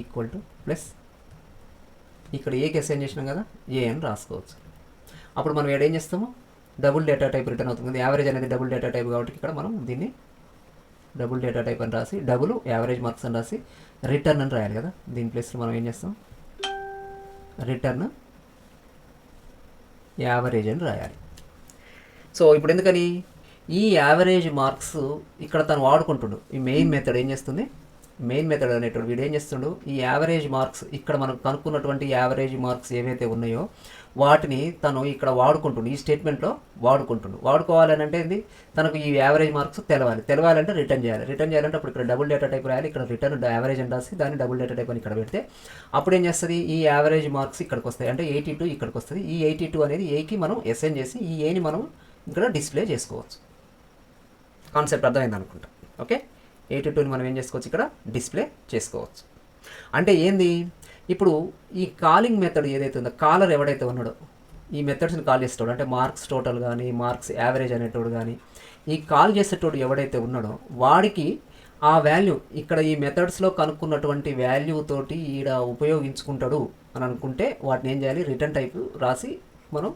ఈక్వల్ టు ప్లస్ ఇక్కడ ఏకి అసైన్ చేసినాం కదా ఏ అని రాసుకోవచ్చు. అప్పుడు మనం ఏం చేస్తాము డబుల్ డేటా టైప్ రిటర్న్ అవుతుంది. యావరేజ్ అనేది డబుల్ డేటా టైప్ కాబట్టి ఇక్కడ మనం దీన్ని డబుల్ డేటా టైప్ అని రాసి డబుల్ యావరేజ్ మార్క్స్ అని రాసి రిటర్న్ అని రాయాలి కదా. దీని ప్లేస్లో మనం ఏం చేస్తాం రిటర్న్ యావరేజ్ అని రాయాలి. సో ఇప్పుడు ఎందుకని ఈ యావరేజ్ మార్క్స్ ఇక్కడ తను వాడుకుంటుండు. ఈ మెయిన్ మెథడ్ ఏం చేస్తుంది, మెయిన్ మెథడ్ అనేటువంటి వీడు ఏం చేస్తుండు, ఈ యావరేజ్ మార్క్స్ ఇక్కడ మనం కనుక్కున్నటువంటి యావరేజ్ మార్క్స్ ఏవైతే ఉన్నాయో వాటిని తను ఇక్కడ వాడుకుంటుండు, ఈ స్టేట్మెంట్లో వాడుకోవాలని అంటే ఏంది, తనకు ఈ యావరేజ్ మార్క్స్ తెలవాలంటే రిటర్న్ చేయాలంటే అప్పుడు ఇక్కడ డబుల్ డేటా టైప్ రాయాలి. ఇక్కడ రిటర్న్ యావరేజ్ అని రాసి దాన్ని డబుల్ డేటా టైప్ అని ఇక్కడ పెడితే అప్పుడు ఏం చేస్తుంది, ఈ యావరేజ్ మార్క్స్ ఇక్కడికి వస్తాయి. అంటే 82 ఇక్కడికి వస్తుంది. ఈ 82 అనేది ఏకి మనం అసైన్ చేసి ఈ ఏని మనం ఇక్కడ డిస్ప్లే చేసుకోవచ్చు. కాన్సెప్ట్ అర్థమైంది అనుకుంటా. ఓకే, 82ని మనం ఏం చేసుకోవచ్చు ఇక్కడ డిస్ప్లే చేసుకోవచ్చు. అంటే ఏంది, ఇప్పుడు ఈ కాలింగ్ మెథడ్ ఏదైతే ఉందో, కాలర్ ఎవడైతే ఉన్నాడో ఈ మెథడ్స్ని కాల్ చేసేటోడు, అంటే మార్క్స్ టోటల్ కానీ మార్క్స్ యావరేజ్ అనేటోడు కానీ ఈ కాల్ చేసేటోడు ఎవడైతే ఉన్నాడో వాడికి ఆ వాల్యూ ఇక్కడ ఈ మెథడ్స్లో కనుక్కున్నటువంటి వాల్యూ తోటి ఈడ ఉపయోగించుకుంటాడు అని అనుకుంటే వాటిని ఏం చేయాలి, రిటర్న్ టైప్ రాసి మనం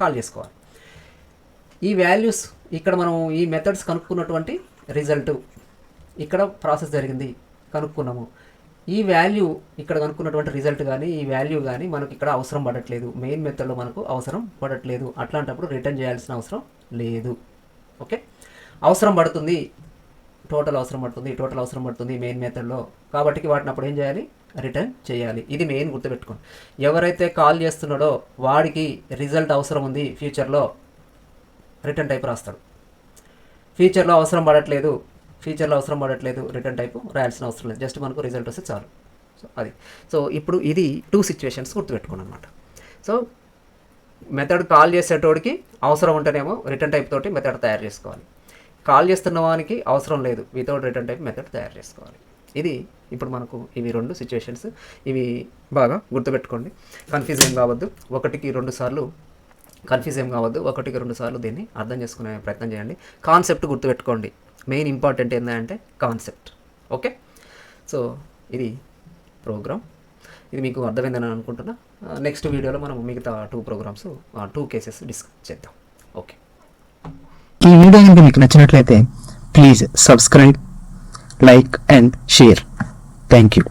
కాల్ చేసుకోవాలి. ఈ వాల్యూస్ ఇక్కడ మనం ఈ మెథడ్స్ కనుక్కున్నటువంటి రిజల్ట్, ఇక్కడ ప్రాసెస్ జరిగింది కనుక్కున్నాము, ఈ వాల్యూ ఇక్కడ కనుక్కున్నటువంటి రిజల్ట్ కానీ ఈ వాల్యూ కానీ మనకు ఇక్కడ అవసరం పడట్లేదు, మెయిన్ మెథడ్లో మనకు అవసరం పడట్లేదు. అట్లాంటప్పుడు రిటర్న్ చేయాల్సిన అవసరం లేదు. ఓకే, అవసరం పడుతుంది, టోటల్ అవసరం పడుతుంది మెయిన్ మెథడ్లో కాబట్టి వాటిని అప్పుడు ఏం చేయాలి, రిటర్న్ చేయాలి. ఇది మెయిన్ గుర్తుపెట్టుకోండి. ఎవరైతే కాల్ చేస్తున్నాడో వాడికి రిజల్ట్ అవసరం ఉంది, ఫ్యూచర్లో రిటర్న్ టైప్ రాస్తాడు. ఫ్యూచర్లో అవసరం పడట్లేదు రిటర్న్ టైపు రాయాల్సిన అవసరం లేదు, జస్ట్ మనకు రిజల్ట్ వస్తే చాలు. సో అది. సో ఇప్పుడు ఇది 2 సిచ్యువేషన్స్ గుర్తుపెట్టుకోండి అనమాట. సో మెథడ్ కాల్ చేసేటోడికి అవసరం ఉంటేనేమో రిటర్న్ టైప్ తోటి మెథడ్ తయారు చేసుకోవాలి. కాల్ చేస్తున్న వానికి అవసరం లేదు, వితౌట్ రిటర్న్ టైప్ మెథడ్ తయారు చేసుకోవాలి. ఇది ఇప్పుడు మనకు ఇవి 2 సిచ్యువేషన్స్. ఇవి బాగా గుర్తుపెట్టుకోండి, కన్ఫ్యూజ్ ఏం కావద్దు. ఒకటికి రెండు సార్లు దీన్ని అర్థం చేసుకునే ప్రయత్నం చేయండి. కాన్సెప్ట్ గుర్తుపెట్టుకోండి, మెయిన్ ఇంపార్టెంట్ ఏంటంటే కాన్సెప్ట్. ఓకే, సో ఇది ప్రోగ్రామ్, ఇది మీకు అర్థమైందని అనుకుంటున్నా. నెక్స్ట్ వీడియోలో మనం మిగతా 2 ప్రోగ్రామ్స్ 2 కేసెస్ డిస్కస్ చేద్దాం. ఓకే, ఈ వీడియో కనుక మీకు నచ్చినట్లయితే please subscribe, like and share. Thank you.